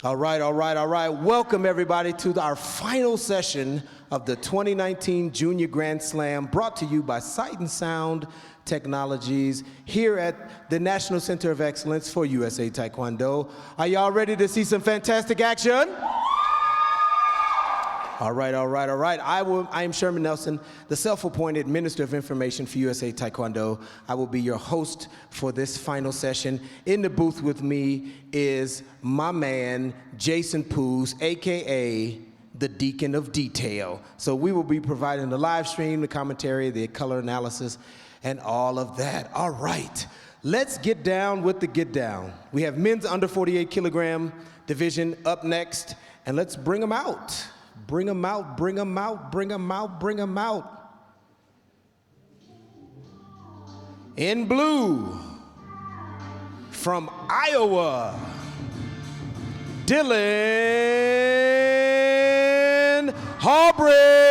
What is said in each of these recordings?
All right, all right, all right. Welcome, everybody, to our final session of the 2019 Junior Grand Slam, brought to you by Sight and Sound Technologies here at the National Center of Excellence for USA Taekwondo. Are y'all ready to see some fantastic action? All right, all right, all right. I am Sherman Nelson, the self-appointed Minister of Information for USA Taekwondo. I will be your host for this final session. In the booth with me is my man, Jason Poos, AKA the Deacon of Detail. So we will be providing the live stream, the commentary, the color analysis, and all of that. All right, let's get down with the get down. We have men's under 48 kilogram division up next, and let's bring them out. Bring them out, bring them out, bring them out, bring them out. In blue, from Iowa, Dylan Harper.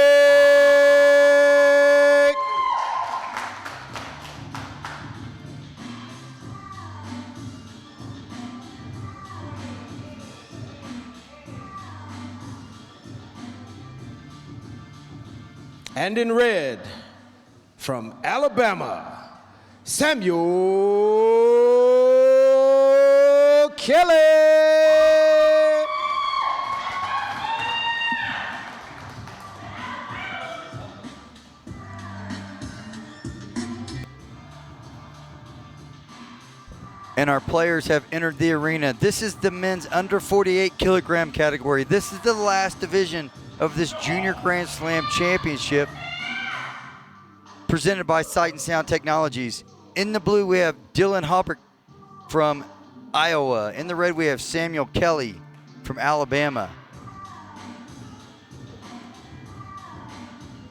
And in red, from Alabama, Samuel Kelly. And our players have entered the arena. This is the men's under 48 kilogram category. This is the last division of this Junior Grand Slam Championship presented by Sight and Sound Technologies. In the blue, we have Dylan Harper from Iowa. In the red, we have Samuel Kelly from Alabama.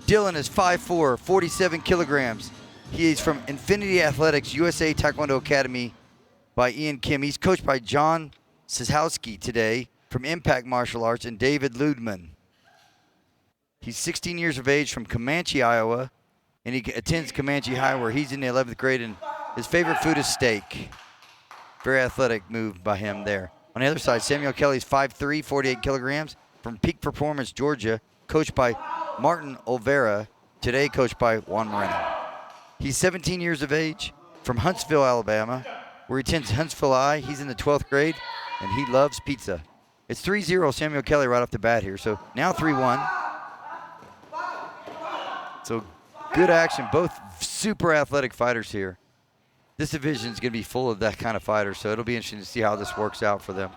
Dylan is 5'4", 47 kilograms. He is from Infinity Athletics USA Taekwondo Academy by Ian Kim. He's coached by John Sisowski today from Impact Martial Arts and David Ludman. He's 16 years of age from Comanche, Iowa, and he attends Comanche High where he's in the 11th grade, and his favorite food is steak. Very athletic move by him there. On the other side, Samuel Kelly's 5'3", 48 kilograms from Peak Performance, Georgia, coached by Martin Olvera, today coached by Juan Moreno. He's 17 years of age from Huntsville, Alabama, where he attends Huntsville High. He's in the 12th grade, and he loves pizza. It's 3-0 Samuel Kelly right off the bat here, so now 3-1. So good action, both super athletic fighters here. This division is going to be full of that kind of fighter, so it'll be interesting to see how this works out for them.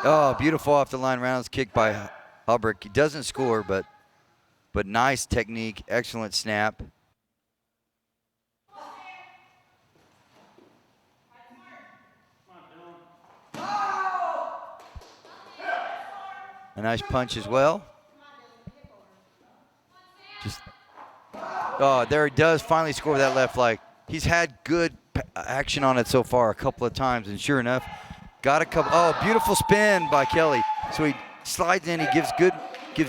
Oh, beautiful off the line rounds kick by Harper. He doesn't score, but nice technique, excellent snap. A nice punch as well. Oh, there he does finally score with that left leg. He's had good action on it so far a couple of times, and sure enough, got a couple. Oh, beautiful spin by Kelly. So he slides in, he gives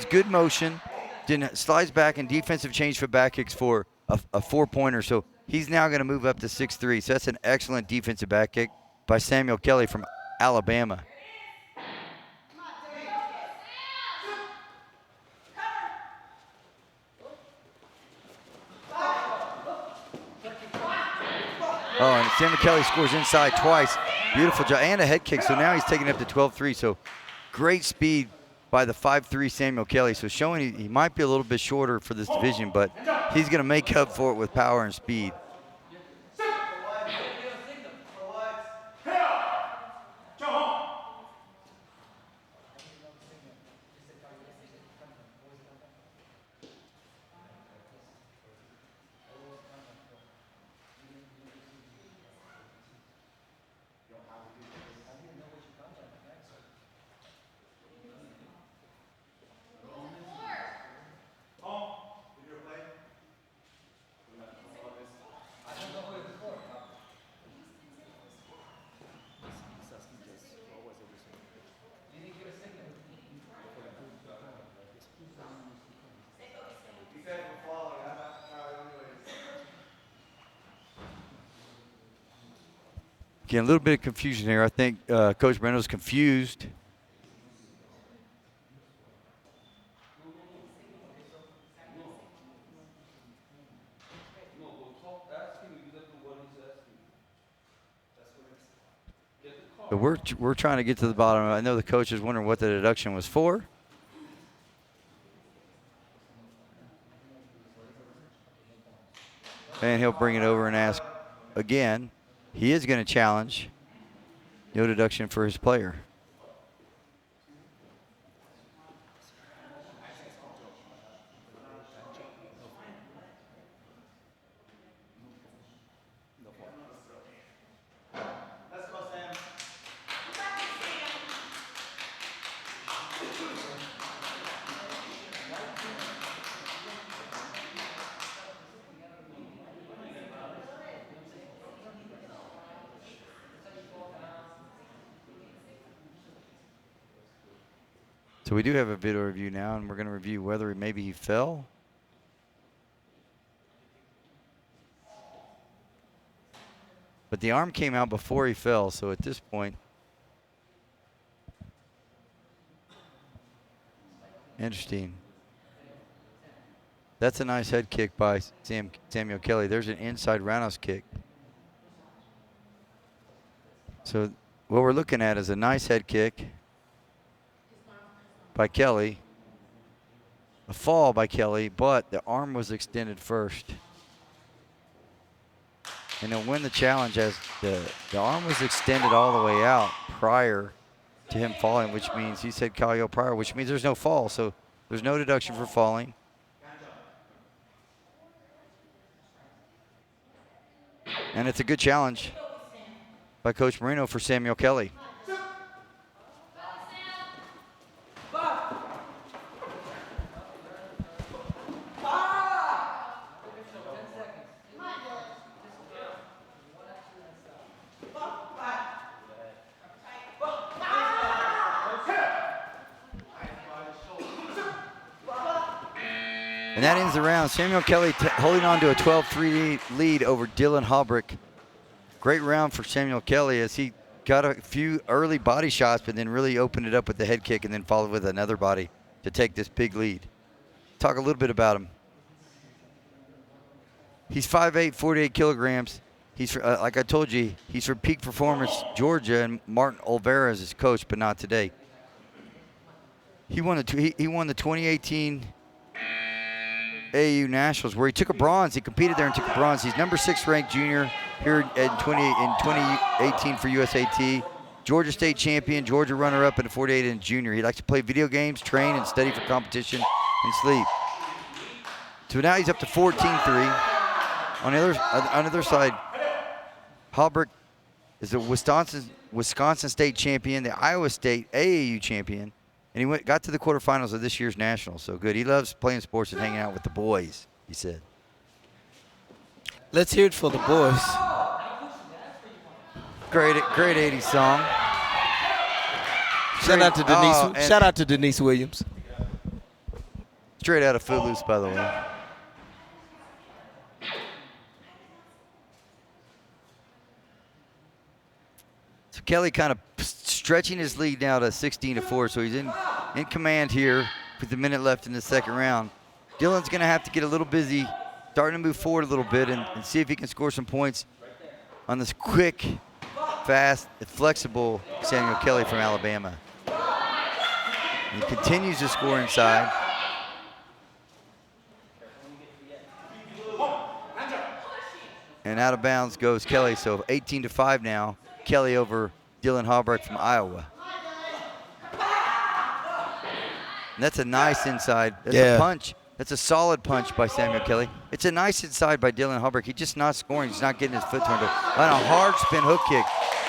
good motion, then slides back and defensive change for back kicks for a 4-pointer. So he's now going to move up to 6'3". So that's an excellent defensive back kick by Samuel Kelly from Alabama. Oh, and Samuel Kelly scores inside twice. Beautiful job, and a head kick, so now he's taking it up to 12-3. So great speed by the 5'3" Samuel Kelly. So showing he might be a little bit shorter for this division, but he's going to make up for it with power and speed. Again, a little bit of confusion here. I think Coach Brendo's confused. But we're trying to get to the bottom. I know the coach is wondering what the deduction was for. And he'll bring it over and ask again. He is going to challenge. No deduction for his player. So we do have a video review now, and we're going to review whether maybe he fell. But the arm came out before he fell, so at this point, interesting. That's a nice head kick by Samuel Kelly. There's an inside roundhouse kick. So what we're looking at is a nice head kick by Kelly, a fall by Kelly, but the arm was extended first. And he'll win the challenge as the arm was extended all the way out prior to him falling, which means he said Kyle prior, which means there's no fall. So there's no deduction for falling. And it's a good challenge by Coach Marino for Samuel Kelly. And that ends the round. Samuel Kelly holding on to a 12-3 lead over Dylan Halbrick. Great round for Samuel Kelly as he got a few early body shots, but then really opened it up with the head kick and then followed with another body to take this big lead. Talk a little bit about him. He's 5'8", 48 kilograms. He's, like I told you, he's from Peak Performance, Georgia, and Martin Olvera is his coach, but not today. He won the 2018 AAU Nationals, where he took a bronze. He competed there and took a bronze. He's number 6 ranked junior here in 2018 for USAT. Georgia State champion, Georgia runner-up in the 48 and junior. He likes to play video games, train, and study for competition and sleep. So now he's up to 14-3. On the other side, Halbrick is a Wisconsin State champion, the Iowa State AAU champion. And he got to the quarterfinals of this year's Nationals. So good. He loves playing sports and hanging out with the boys, he said. Let's hear it for the boys. Great 80s song. Shout out to Denise. Shout out to Denise Williams. Straight out of Footloose, by the way. So Kelly kind of stretching his lead now to 16-4, so he's in command here with a minute left in the second round. Dylan's going to have to get a little busy, starting to move forward a little bit and see if he can score some points on this quick, fast, flexible Samuel Kelly from Alabama. And he continues to score inside. And out of bounds goes Kelly, so 18-5 now. Kelly over Dylan Halbrick from Iowa. And that's a nice inside. That's a punch. That's a solid punch by Samuel Kelly. It's a nice inside by Dylan Halbrick. He's just not scoring. He's not getting his foot turned up. On a hard spin hook kick,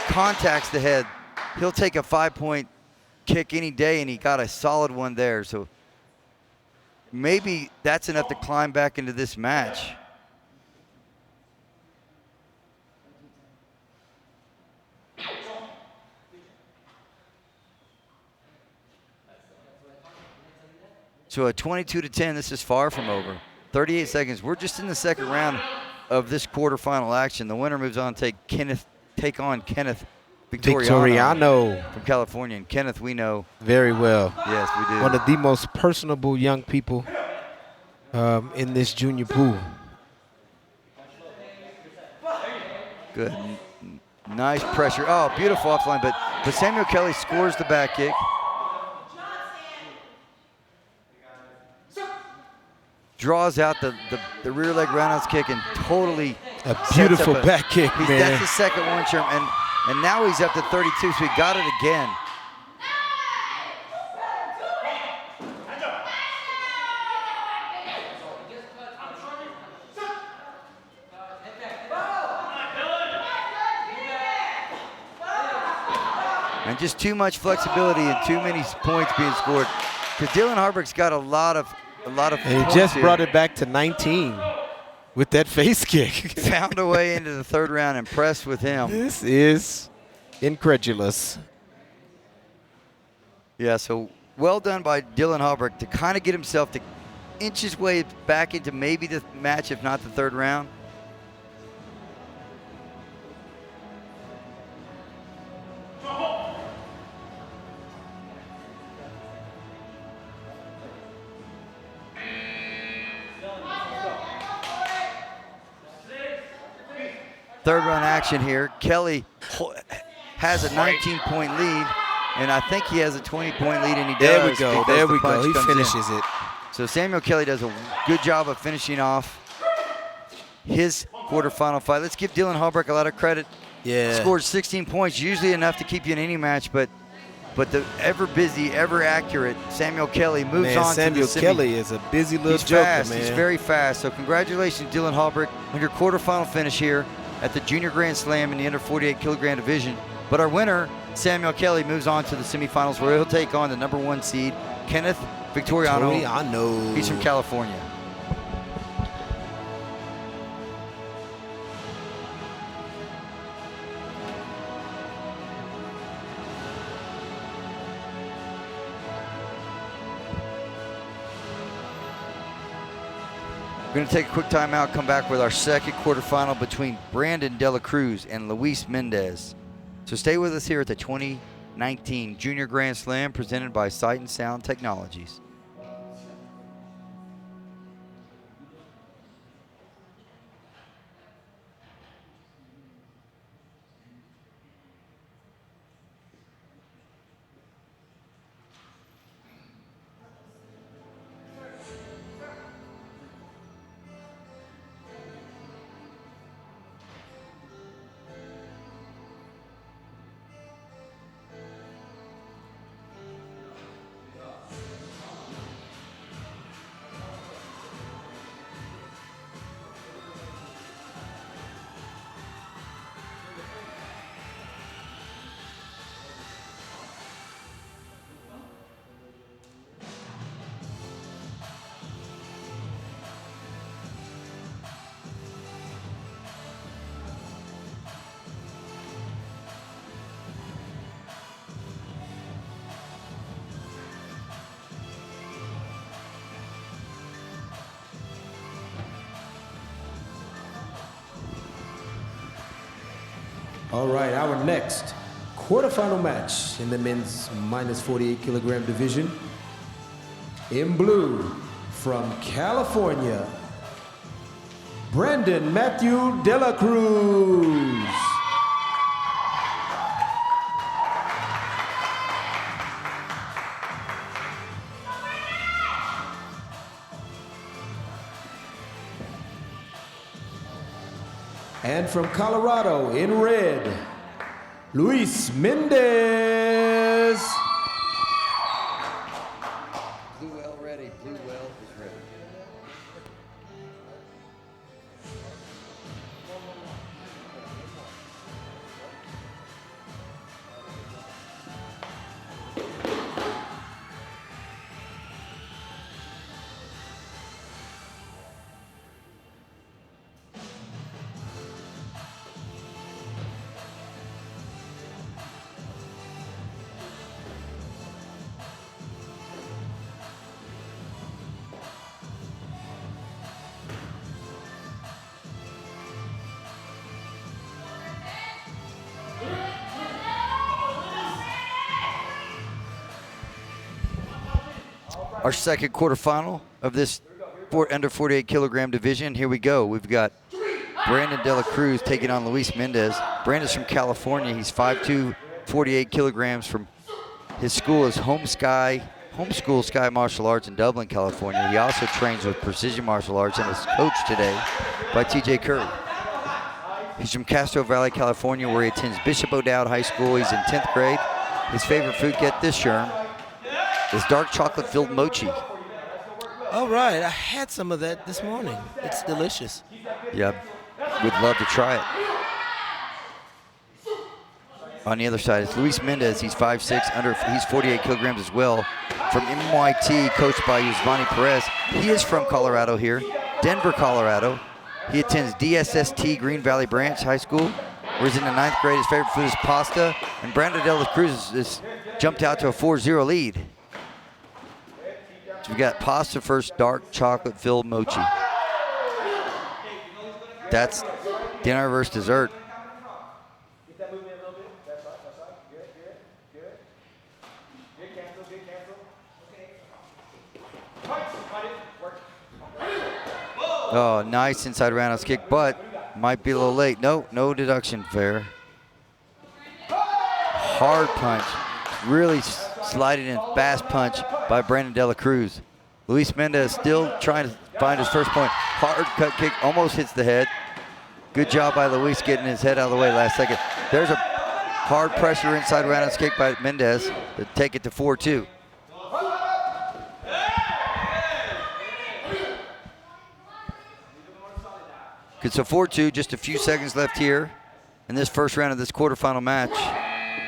contacts the head. He'll take a 5-point kick any day, and he got a solid one there. So maybe that's enough to climb back into this match. So at 22-10, this is far from over. 38 seconds. We're just in the second round of this quarterfinal action. The winner moves on to take Kenneth take on Kenneth Victoriano Victoriano. from California. And Kenneth, we know. Very well. Yes, we do. One of the most personable young people in this junior pool. Good. Nice pressure. Oh, beautiful offline, but Samuel Kelly scores the back kick. Draws out the rear leg roundhouse kick and totally A beautiful back kick, man. That's the second one, Sherman. And now he's up to 32, so he got it again. And just too much flexibility and too many points being scored. Because Dylan Harper's got a lot of And he points just here. brought it back to 19 with that face kick. Found a way into the third round. Impressed with him. This is incredulous. Yeah, so well done by Dylan Harper to kind of get himself to inch his way back into maybe the match, if not the third round. Third round action here. Kelly has a 19-point lead, and I think he has a 20-point lead, and he does. There we go. because There the we go. punch He comes in. finishes it. So Samuel Kelly does a good job of finishing off his quarterfinal fight. Let's give Dylan Harper a lot of credit. Yeah. Scored 16 points, usually enough to keep you in any match, but the ever busy, ever accurate Samuel Kelly moves on Samuel to the Kelly is a busy little He's joker, fast. man. He's very fast. So congratulations, Dylan Halbert, on your quarterfinal finish here at the Junior Grand Slam in the under 48 kilogram division. But our winner, Samuel Kelly, moves on to the semifinals where he'll take on the #1 seed, Kenneth Victoriano. Victoriano. He's from California. We're going to take a quick timeout, come back with our second quarterfinal between Brandon Dela Cruz and Luis Mendez. So stay with us here at the 2019 Junior Grand Slam presented by Sight and Sound Technologies. All right, our next quarterfinal match in the men's -48 kilogram division. In blue, from California, Brandon Matthew Dela Cruz. And from Colorado, in red, Luis Mendez. Blue well ready. Blue well is ready. our second quarterfinal of this under 48 kilogram division. Here we go. We've got Brandon Dela Cruz taking on Luis Mendez. Brandon's from California. He's 5'2", 48 kilograms. From his school is Homeschool Sky Martial Arts in Dublin, California. He also trains with Precision Martial Arts and is coached today by TJ Curry. He's from Castro Valley, California, where he attends Bishop O'Dowd High School. He's in 10th grade. His favorite food, get this, Sherm, is dark chocolate-filled mochi. All right, I had some of that this morning. It's delicious. Yeah, would love to try it. On the other side, it's Luis Mendez. He's 5'6", he's 48 kilograms as well. From MYT, coached by Yusvani Perez. He is from Colorado here, Denver, Colorado. He attends DSST Green Valley Branch High School, where he's in the 9th grade. His favorite food is pasta. And Brandon Dela Cruz has jumped out to a 4-0 lead. So we got pasta first, dark chocolate-filled mochi. That's dinner versus dessert. Oh, nice inside roundhouse kick, but might be a little late. No deduction, fair. Hard punch, really sliding in, fast punch by Brandon Dela Cruz. Luis Mendez still trying to find his first point. Hard cut kick, almost hits the head. Good job by Luis getting his head out of the way last second. There's a hard pressure inside roundhouse kick by Mendez to take it to 4-2. Good, so 4-2, just a few seconds left here in this first round of this quarterfinal match.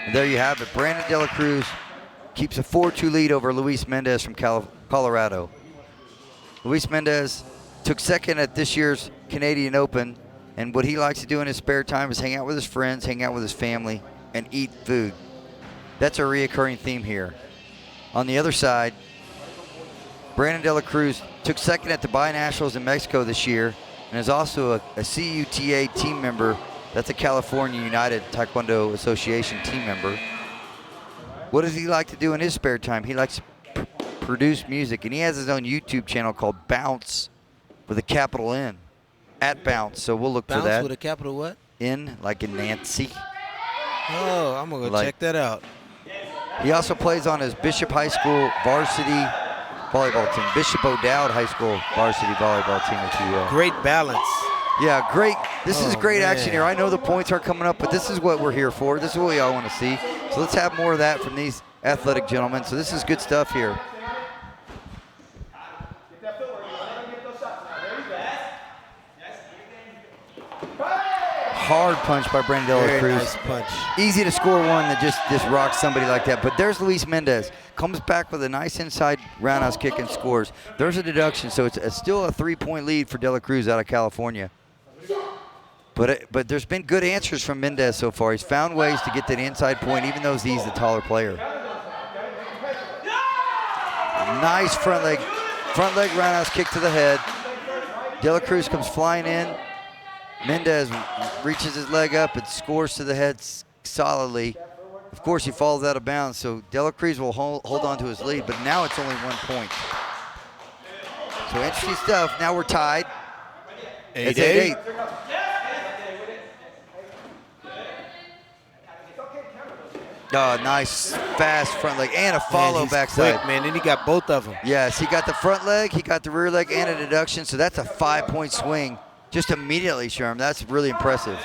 And there you have it. Brandon Dela Cruz keeps a 4-2 lead over Luis Mendez from Colorado. Luis Mendez took second at this year's Canadian Open, and what he likes to do in his spare time is hang out with his friends, hang out with his family, and eat food. That's a reoccurring theme here. On the other side, Brandon Dela Cruz took second at the Binationals in Mexico this year, and is also a CUTA team member. That's a California United Taekwondo Association team member. What does he like to do in his spare time? He likes to produce music, and he has his own YouTube channel called Bounce with a capital N, @Bounce. So we'll look for that. Bounce with a capital what? N, like in Nancy. Oh, I'm gonna go check that out. He also plays on his Bishop High School varsity volleyball team, Bishop O'Dowd High School varsity volleyball team, if you will. Great balance. Yeah, great. This is great action here. I know the points aren't coming up, but this is what we're here for. This is what we all want to see. So let's have more of that from these athletic gentlemen. So this is good stuff here. Hard punch by Brandon Dela Cruz. Nice punch. Easy to score one that just rocks somebody like that. But there's Luis Mendez. Comes back with a nice inside roundhouse kick and scores. There's a deduction, so it's still a 3-point lead for Dela Cruz out of California. But there's been good answers from Mendez so far. He's found ways to get to the inside point, even though he's the taller player. Nice front leg roundhouse kick to the head. Dela Cruz comes flying in. Mendez reaches his leg up and scores to the head solidly. Of course, he falls out of bounds, so Dela Cruz will hold on to his lead, but now it's only 1 point. So interesting stuff. Now we're tied. 8-8. It's 8-8. Oh, nice fast front leg and a follow backside. Quick, man, and he got both of them. Yes, he got the front leg, he got the rear leg, and a deduction, so that's a 5-point swing just immediately, Sherm. That's really impressive.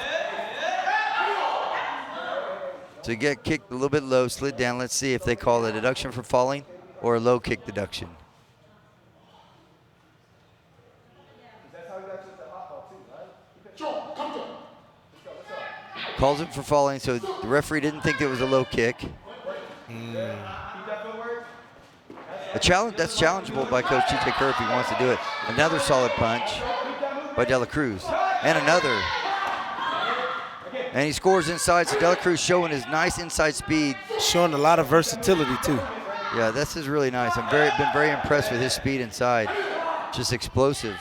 So you get kicked a little bit low, slid down. Let's see if they call a deduction for falling or a low kick deduction. Calls it for falling, so the referee didn't think it was a low kick. A challenge, that's challengeable by Coach TJ Curry if he wants to do it. Another solid punch by Dela Cruz, and another. And he scores inside, so Dela Cruz showing his nice inside speed. Showing a lot of versatility, too. Yeah, this is really nice. I've been very impressed with his speed inside. Just explosive.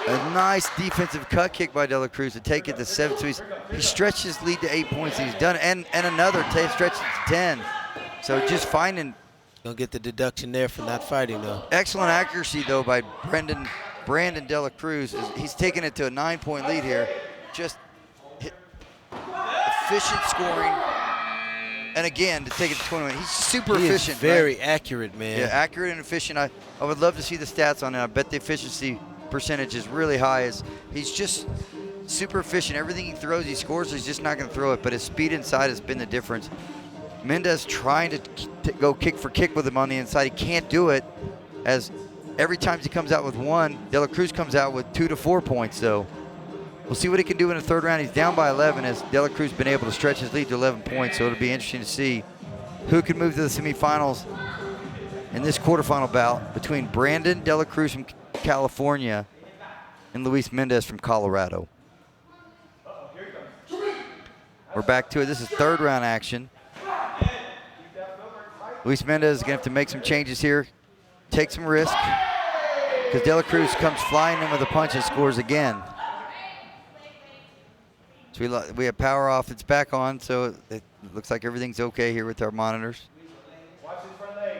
A nice defensive cut kick by Dela Cruz to take it to 7. So he stretched his lead to 8 points. And he's done it. And another stretch it to 10. So just finding. Gonna get the deduction there for not fighting, though. Excellent accuracy, though, by Brandon Dela Cruz. He's taking it to a 9-point lead here. Just efficient scoring. And again, to take it to 21. He's super efficient. Very accurate, man. Yeah, accurate and efficient. I would love to see the stats on it. I bet the efficiency percentage is really high. He's just super efficient. Everything he throws, he scores. He's just not going to throw it. But his speed inside has been the difference. Mendez trying to go kick for kick with him on the inside. He can't do it, as every time he comes out with 1, Dela Cruz comes out with 2 to 4 points. So we'll see what he can do in the third round. He's down by 11 as Dela Cruz been able to stretch his lead to 11 points. So it'll be interesting to see who can move to the semifinals in this quarterfinal bout between Brandon Dela Cruz from California and Luis Mendez from Colorado. We're back to it. This is third round action. Luis Mendez is going to have to make some changes here, take some risk, because Dela Cruz comes flying in with a punch and scores again. So we have power off. It's back on, so it looks like everything's okay here with our monitors. Watch his front leg.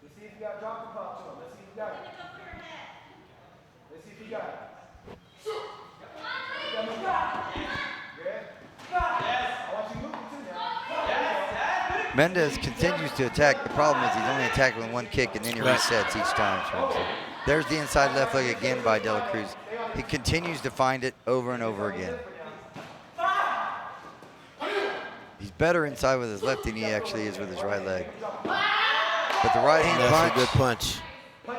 Let's see if you got drop and pop to him. Let's see if you got it. Let's see if you got it. Mendez continues to attack. The problem is he's only attacking with 1 kick, and then he resets each time. So there's the inside left leg again by Dela Cruz. He continues to find it over and over again. He's better inside with his left than he actually is with his right leg. But the right hand punch, a good punch,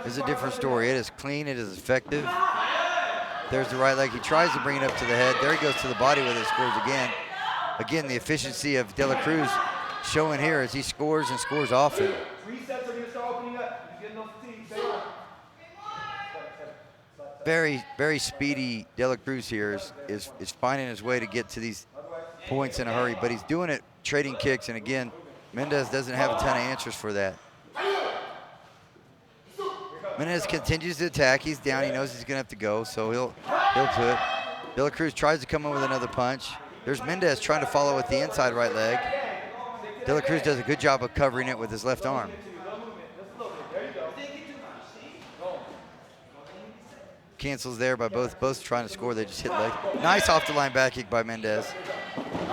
is a different story. It is clean. It is effective. There's the right leg. He tries to bring it up to the head. There he goes to the body with it. Scores again. Again, the efficiency of Dela Cruz showing here as he scores and scores often. Resets are going to start opening up. He's getting no fatigue. Stay on. Very, very speedy Dela Cruz here is finding his way to get to these points in a hurry, but he's doing it trading kicks, and again, Mendez doesn't have a ton of answers for that. Mendez continues to attack. He's down. He knows he's going to have to go, so he'll do it. Dela Cruz tries to come in with another punch. There's Mendez trying to follow with the inside right leg. Dela Cruz does a good job of covering it with his left arm. Cancels there by both trying to score. They just hit leg. Nice off the line back kick by Mendez.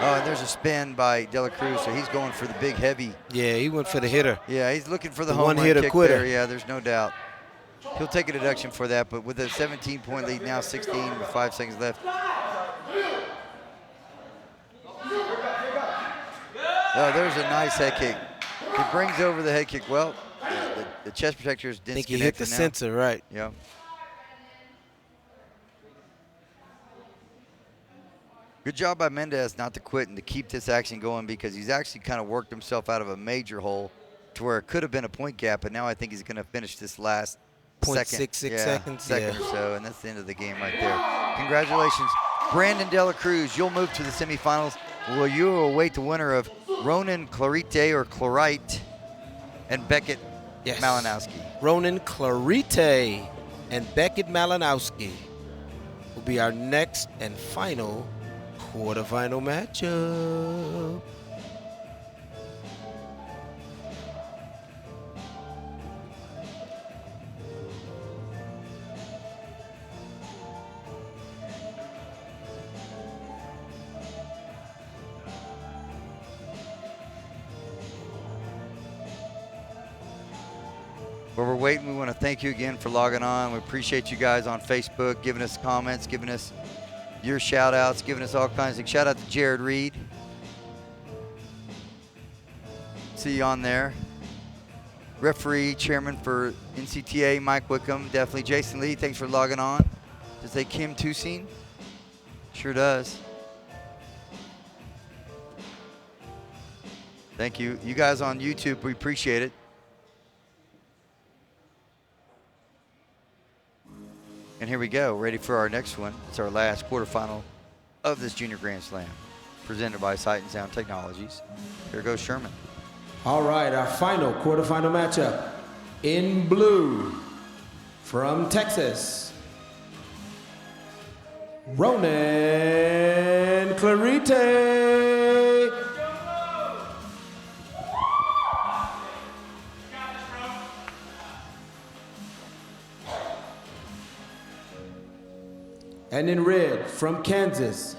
Oh, and there's a spin by Dela Cruz, so he's going for the big heavy. Yeah, he went for the hitter. Yeah, he's looking for the home run one-hitter kick quitter. there. Yeah, there's no doubt. He'll take a deduction for that, but with a 17-point lead now, 16 with 5 seconds left. Oh, there's a nice head kick. He brings over the head kick. Well, the chest protector is I think he hit the sensor, right. Yeah. Good job by Mendez not to quit and to keep this action going, because he's actually kind of worked himself out of a major hole to where it could have been a point gap, but now I think he's going to finish this last second. 0.66 seconds. Second or so, and that's the end of the game right there. Congratulations, Brandon Dela Cruz. You'll move to the semifinals. Well, you will await the winner of Ronan Clarita or Clarite and Beckett Malinowski. Ronan Clarita and Beckett Malinowski will be our next and final quarterfinal matchup. While we're waiting, we want to thank you again for logging on. We appreciate you guys on Facebook, giving us comments, giving us your shout outs, giving us all kinds of things. Shout out to Jared Reed. See you on there. Referee, chairman for NCTA, Mike Wickham. Definitely Jason Lee, thanks for logging on. Does say Kim Toussaint? Sure does. Thank you. You guys on YouTube, we appreciate it. And And here we go, ready for our next one. It's our last quarterfinal of this Junior Grand Slam, presented by Sight and Sound Technologies. Here goes Sherman. All right, our final quarterfinal matchup. In blue, from Texas, Ronan Clarita. And in red, from Kansas,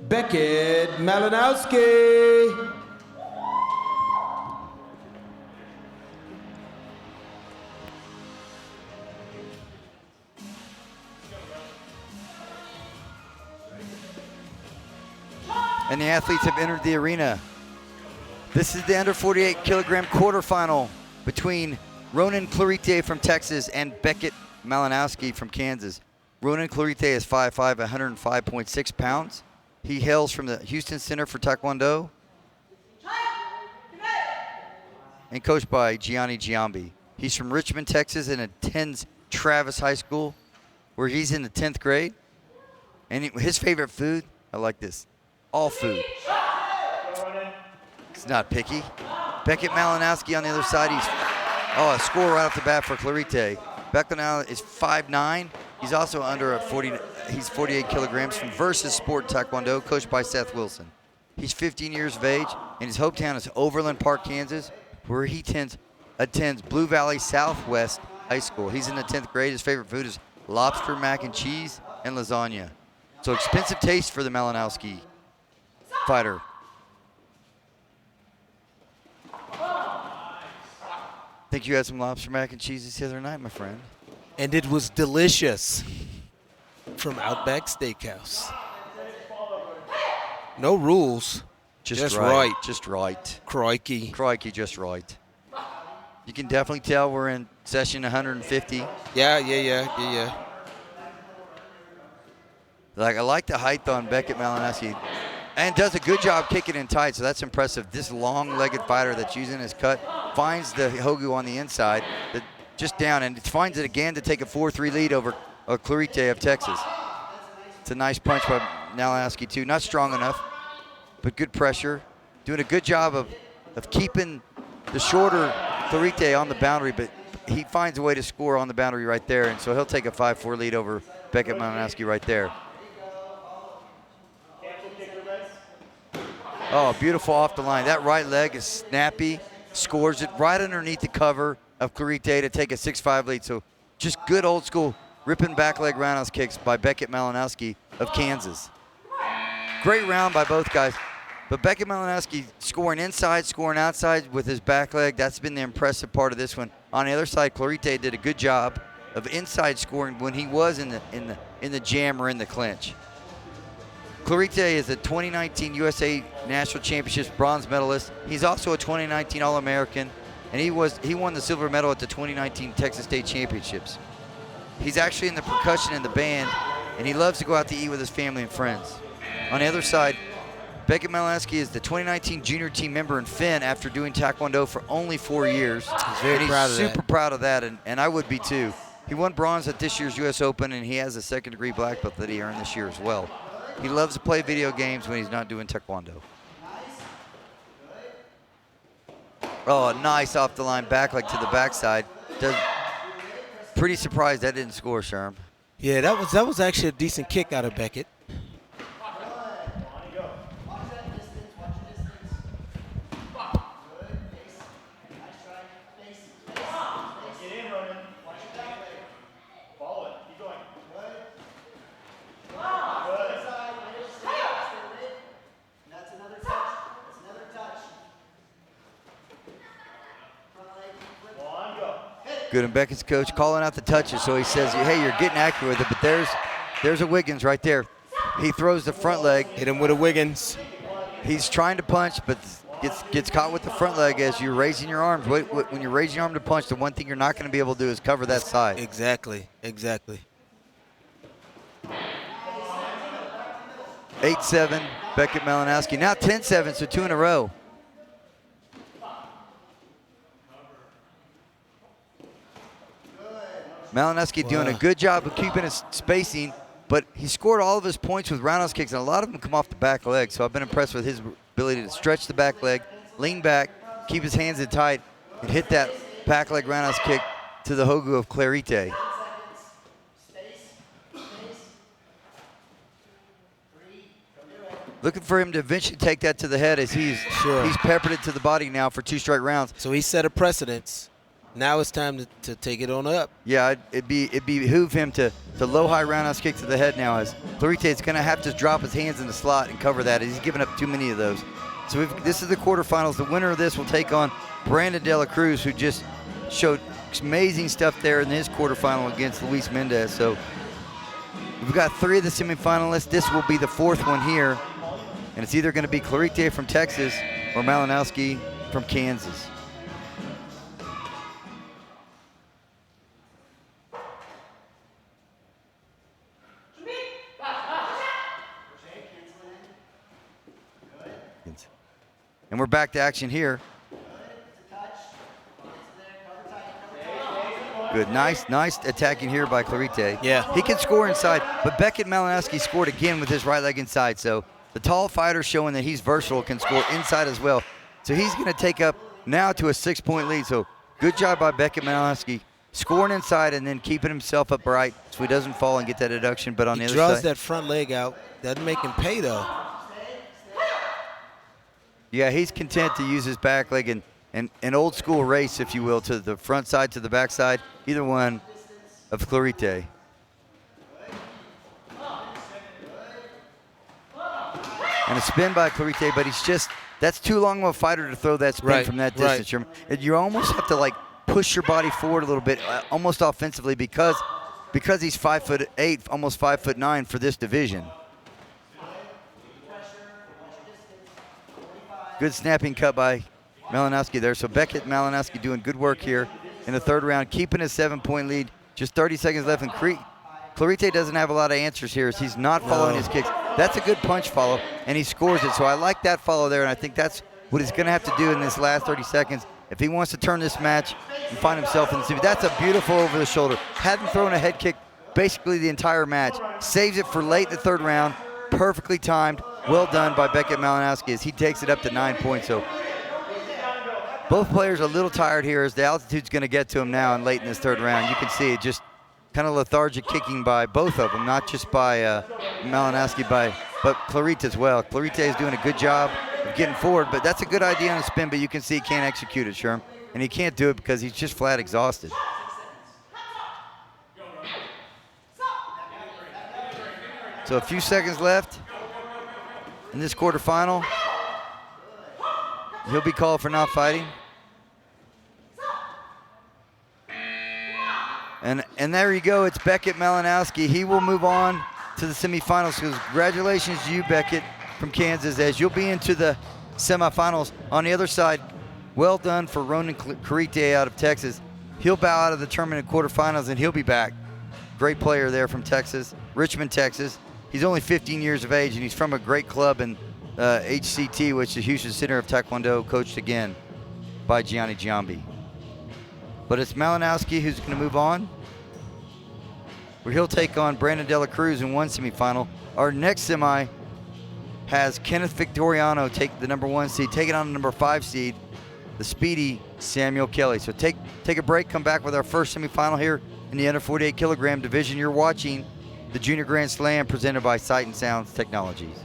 Beckett Malinowski. And the athletes have entered the arena. This is the under 48 kilogram quarterfinal between Ronan Clarita from Texas and Beckett Malinowski from Kansas. Ronan Clarita is 5'5", 105.6 pounds. He hails from the Houston Center for Taekwondo and coached by Gianni Giambi. He's from Richmond, Texas, and attends Travis High School, where he's in the 10th grade. And his favorite food, I like this, all food. He's not picky. Beckett Malinowski on the other side. He's a score right off the bat for Clarita. Beckett now is 5'9". He's also under a 40. He's 48 kilograms from Versus Sport Taekwondo, coached by Seth Wilson. He's 15 years of age, and his hometown is Overland Park, Kansas, where he attends Blue Valley Southwest High School. He's in the 10th grade. His favorite food is lobster mac and cheese and lasagna. So expensive taste for the Malinowski fighter. Think you had some lobster mac and cheese the other night, my friend. And it was delicious from Outback Steakhouse. No rules. Just right. Just right. Crikey. Crikey, just right. You can definitely tell we're in session 150. Yeah. Like, I like the height on Beckett Malinowski. And does a good job kicking in tight, so that's impressive. This long-legged fighter that's using his cut finds the Hogu on the inside, just down, and finds it again to take a 4-3 lead over Clarita of Texas. It's a nice punch by Malinowski, too. Not strong enough, but good pressure. Doing a good job of keeping the shorter Clarita on the boundary, but he finds a way to score on the boundary right there, and so he'll take a 5-4 lead over Beckett Malinowski right there. Oh, beautiful off the line. That right leg is snappy, scores it right underneath the cover of Clarita to take a 6-5 lead. So just good old school ripping back leg roundhouse kicks by Beckett Malinowski of Kansas. Great round by both guys. But Beckett Malinowski scoring inside, scoring outside with his back leg. That's been the impressive part of this one. On the other side, Clarita did a good job of inside scoring when he was in the jam or in the clinch. Clarita is a 2019 USA National Championships bronze medalist. He's also a 2019 All-American, and he won the silver medal at the 2019 Texas State Championships. He's actually in the percussion in the band, and he loves to go out to eat with his family and friends. On the other side, Beckett Malinowski is the 2019 junior team member in Finn after doing Taekwondo for only 4 years. He's very proud of that. Super proud of that, and I would be too. He won bronze at this year's US Open, and he has a second-degree black belt that he earned this year as well. He loves to play video games when he's not doing Taekwondo. Oh, nice off the line back leg to the backside. Pretty surprised that didn't score, Sherm. Yeah, that was actually a decent kick out of Beckett. Good, and Beckett's coach calling out the touches, so he says, hey, you're getting accurate with it, but there's a Wiggins right there. He throws the front leg. Hit him with a Wiggins. He's trying to punch, but gets caught with the front leg as you're raising your arms. When you're raising your arm to punch, the one thing you're not going to be able to do is cover that side. Exactly. 8-7, Beckett Malinowski. Now 10-7, so 2 in a row. Malinowski doing a good job of keeping his spacing, but he scored all of his points with roundhouse kicks, and a lot of them come off the back leg. So I've been impressed with his ability to stretch the back leg, lean back, keep his hands in tight, and hit that back leg roundhouse kick to the Hogu of Clarita. Looking for him to eventually take that to the head as he's peppered it to the body now for 2 straight rounds. So he set a precedence. Now it's time to take it on up. Yeah, it'd behoove him to low-high roundhouse kick to the head now, as Clarita is going to have to drop his hands in the slot and cover that. He's given up too many of those. So this is the quarterfinals. The winner of this will take on Brandon Dela Cruz, who just showed amazing stuff there in his quarterfinal against Luis Mendez. So we've got 3 of the semifinalists. This will be the 4th one here. And it's either going to be Clarita from Texas or Malinowski from Kansas. And we're back to action here. Good, nice attacking here by Clarita. Yeah. He can score inside, but Beckett Malinowski scored again with his right leg inside. So the tall fighter showing that he's versatile, can score inside as well. So he's going to take up now to a 6-point lead. So good job by Beckett Malinowski, scoring inside and then keeping himself upright so he doesn't fall and get that deduction. But on the other side, he draws that front leg out. Doesn't make him pay though. Yeah, he's content to use his back leg and an old school race, if you will, to the front side, to the back side, either one of Clarita. And a spin by Clarita, but that's too long of a fighter to throw that spin from that distance. You almost have to like push your body forward a little bit, almost offensively, because he's 5'8", almost 5'9" for this division. Good snapping cut by Malinowski there. So Beckett Malinowski doing good work here in the 3rd round, keeping his 7-point lead. Just 30 seconds left, and Clarita doesn't have a lot of answers here as he's not following his kicks. That's a good punch follow, and he scores it. So I like that follow there, and I think that's what he's going to have to do in this last 30 seconds if he wants to turn this match and find himself in the semi. That's a beautiful over the shoulder. Hadn't thrown a head kick basically the entire match. Saves it for late in the 3rd round. Perfectly timed. Well done by Beckett Malinowski as he takes it up to 9 points. So both players are a little tired here as the altitude's going to get to them now and late in this 3rd round. You can see it just kind of lethargic kicking by both of them, not just by Malinowski, but Clarita as well. Clarita is doing a good job of getting forward, but that's a good idea on a spin, but you can see he can't execute it, Sherm. And he can't do it because he's just flat exhausted. So a few seconds left in this quarterfinal. He'll be called for not fighting. And there you go, it's Beckett Malinowski. He will move on to the semifinals. So congratulations to you, Beckett, from Kansas, as you'll be into the semifinals. On the other side, well done for Ronan Clarita out of Texas. He'll bow out of the tournament in quarterfinals, and he'll be back. Great player there from Texas, Richmond, Texas. He's only 15 years of age, and he's from a great club in HCT, which is the Houston Center of Taekwondo, coached again by Gianni Giambi. But it's Malinowski who's going to move on, where he'll take on Brandon Dela Cruz in one semifinal. Our next semi has Kenneth Victoriano take the #1 seed, taking on the #5 seed, the speedy Samuel Kelly. So take a break, come back with our first semifinal here in the under 48 kilogram division. You're watching the Junior Grand Slam presented by Sight and Sounds Technologies.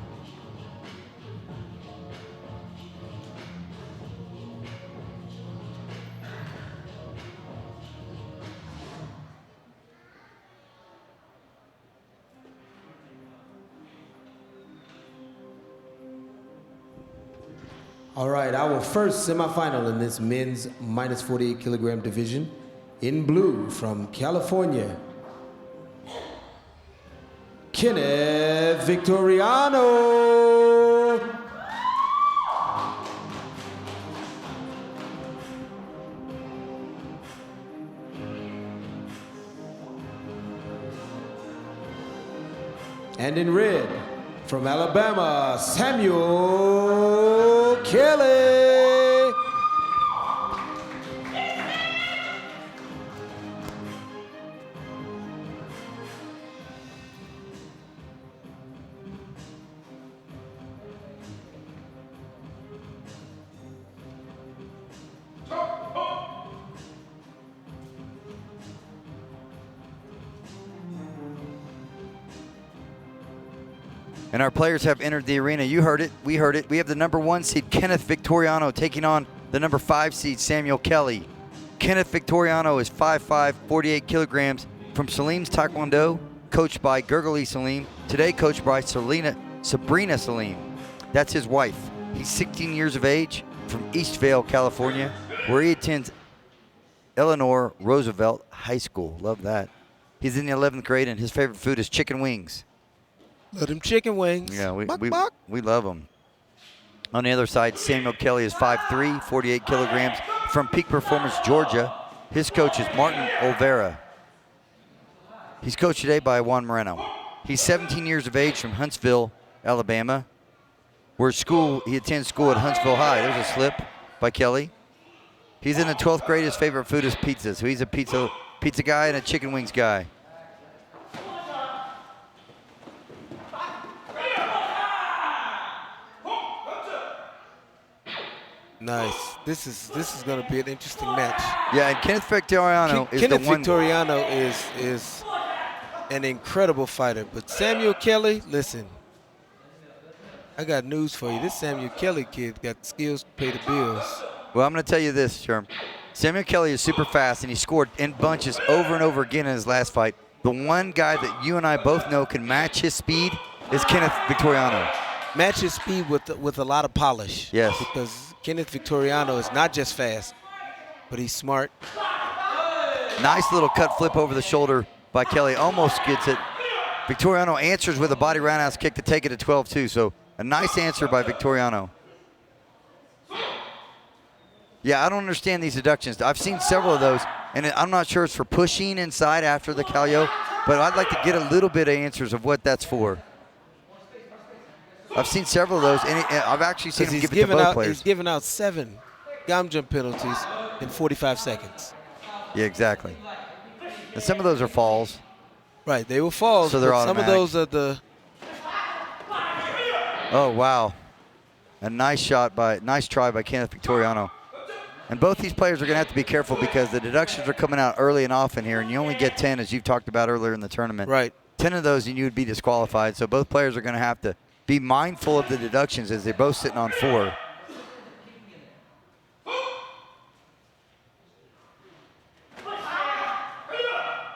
All right, our first semifinal in this men's minus 48 kilogram division. In blue from California, Kenneth Victoriano. And in red, from Alabama, Samuel Kelly. And our players have entered the arena. You heard it. We heard it. We have the number 1 seed, Kenneth Victoriano, taking on the number 5 seed, Samuel Kelly. Kenneth Victoriano is 5'5", 48 kilograms from Salim's Taekwondo, coached by Gurgly Salim. Today coached by Sabrina Salim. That's his wife. He's 16 years of age from Eastvale, California, where he attends Eleanor Roosevelt High School. Love that. He's in the 11th grade, and his favorite food is chicken wings. Love them chicken wings. Yeah, Buck, buck. we love them. On the other side, Samuel Kelly is 5'3", 48 kilograms from Peak Performance, Georgia. His coach is Martin Olvera. He's coached today by Juan Moreno. He's 17 years of age from Huntsville, Alabama, where he attends school at Huntsville High. There's a slip by Kelly. He's in the 12th grade. His favorite food is pizza, so he's a pizza guy and a chicken wings guy. Nice. This is going to be an interesting match. Yeah, and Kenneth Victoriano is Kenneth the one. Victoriano is an incredible fighter, but Samuel Kelly, listen, I got news for you. This Samuel Kelly kid got skills to pay the bills. Well, I'm going to tell you this, Sherm. Samuel Kelly is super fast, and he scored in bunches over and over again in his last fight. The one guy that you and I both know can match his speed is Kenneth Victoriano. Match his speed with a lot of polish. Yes. Because Kenneth Victoriano is not just fast, but he's smart. Nice little cut flip over the shoulder by Kelly. Almost gets it. Victoriano answers with a body roundhouse kick to take it to 12-2. So a nice answer by Victoriano. Yeah, I don't understand these deductions. I've seen several of those, and I'm not sure it's for pushing inside after the Calio, but I'd like to get a little bit of answers of what that's for. I've seen several of those, and I've actually seen him give it to both players. He's given out 7 gum jump penalties in 45 seconds. Yeah, exactly. And some of those are falls. Right, they were falls, so they're but some of those are the... Oh, wow. A nice try by Kenneth Victoriano. And both these players are going to have to be careful because the deductions are coming out early and often here, and you only get 10, as you've talked about earlier in the tournament. Right. 10 of those, and you would be disqualified. So both players are going to have to be mindful of the deductions as they're both sitting on 4.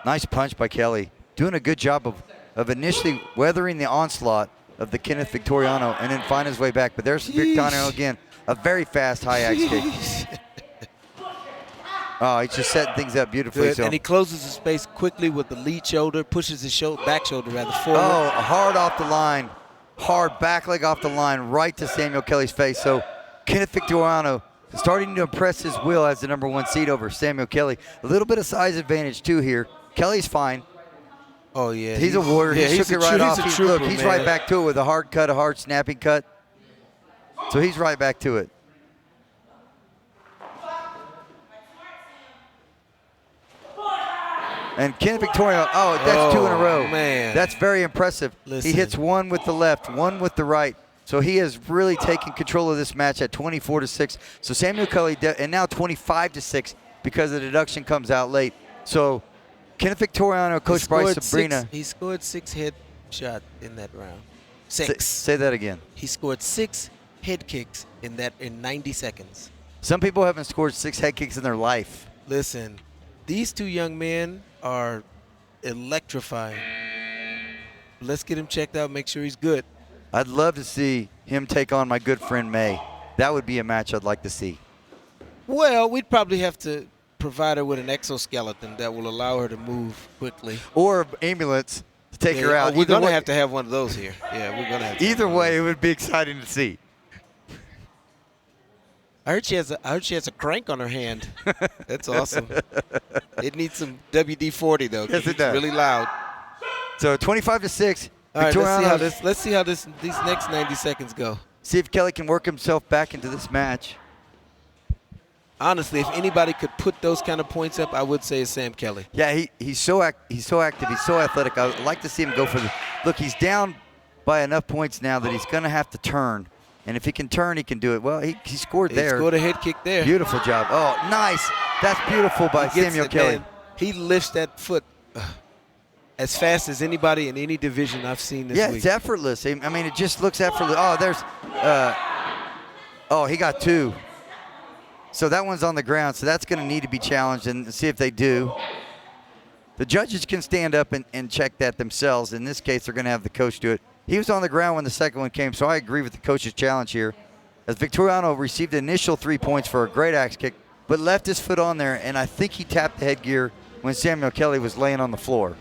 Nice punch by Kelly. Doing a good job of initially weathering the onslaught of the Kenneth Victoriano and then find his way back. But there's Victoriano again. A very fast high axe kick. Oh, he's just setting things up beautifully. Good. And he closes the space quickly with the lead shoulder, pushes his back shoulder rather forward. Oh, hard off the line. Hard back leg off the line right to Samuel Kelly's face. So Kenneth Victoriano starting to impress his will as the number 1 seed over Samuel Kelly. A little bit of size advantage too here. Kelly's fine. Oh, yeah. He's a warrior. Yeah, he took it right off. He's man. right back to it with a hard cut, a hard snapping cut. So he's right back to it. And Kenneth Victoriano, that's 2 in a row. Man. That's very impressive. Listen. He hits 1 with the left, 1 with the right. So he has really taken control of this match at 24-6. So Samuel Kelly, and now 25-6 because the deduction comes out late. So Kenneth Victoriano, coached by Sabrina. He scored 6 head shots in that round. 6. Say that again. He scored 6 head kicks in 90 seconds. Some people haven't scored 6 head kicks in their life. Listen, these 2 young men are electrifying. Let's get him checked out, make sure he's good. I'd love to see him take on my good friend May. That would be a match I'd like to see. Well, we'd probably have to provide her with an exoskeleton that will allow her to move quickly. Or an ambulance to take her out. We're going to have to have one of those here. Yeah, we're going to have to. Either way, it would be exciting to see. I heard she has a crank on her hand. That's awesome. It needs some WD-40 though. Yes, it it's does. Really loud. So 25-6. All right, let's see how these next 90 seconds go. See if Kelly can work himself back into this match. Honestly, if anybody could put those kind of points up, I would say it's Sam Kelly. Yeah, he's so active. He's so athletic. I'd like to see him go for the look. He's down by enough points now that he's going to have to turn. And if he can turn, he can do it. Well, he scored there. He scored a head kick there. Beautiful job. Oh, nice. That's beautiful by Samuel Kelly. Man. He lifts that foot. as fast as anybody in any division I've seen this Yeah, week. it's effortless. I mean, it just looks effortless. Oh, there's, he got 2. So that one's on the ground, so that's going to need to be challenged and see if they do. The judges can stand up and check that themselves. In this case, they're going to have the coach do it. He was on the ground when the second one came, so I agree with the coach's challenge here. As Victoriano received the initial 3 points for a great axe kick, but left his foot on there, and I think he tapped the headgear when Samuel Kelly was laying on the floor.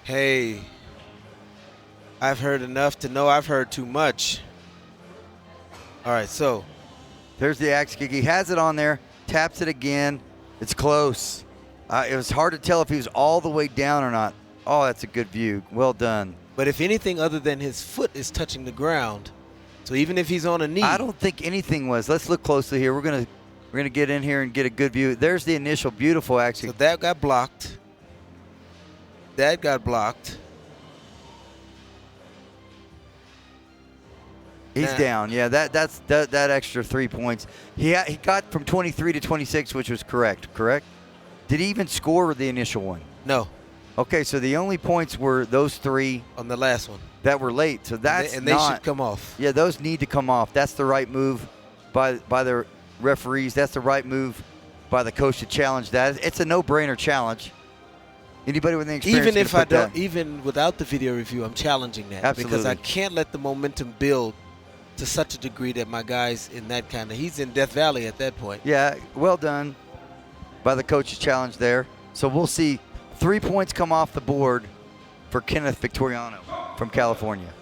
Hey, I've heard enough to know I've heard too much. All right, so. There's the axe kick. He has it on there, taps it again. It's close. It was hard to tell if he was all the way down or not. Oh, that's a good view. Well done. But if anything other than his foot is touching the ground, so even if he's on a knee. I don't think anything was. Let's look closely here. We're gonna get in here and get a good view. There's the initial beautiful axe kick. So that got blocked. That got blocked. He's down. Yeah, that's that extra 3 points. He got from 23 to 26, which was correct. Did he even score the initial one? No. Okay, so the only points were those 3 on the last one that were late. So that's and they should come off. Yeah, those need to come off. That's the right move by the referees. That's the right move by the coach to challenge that. It's a no-brainer challenge. Anybody with any experience? Even if I don't, even without the video review, I'm challenging that. Absolutely. Because I can't let the momentum build to such a degree that my guy's in that kind of, he's in Death Valley at that point. Yeah, well done by the coach's challenge there. So we'll see 3 points come off the board for Kenneth Victoriano from California.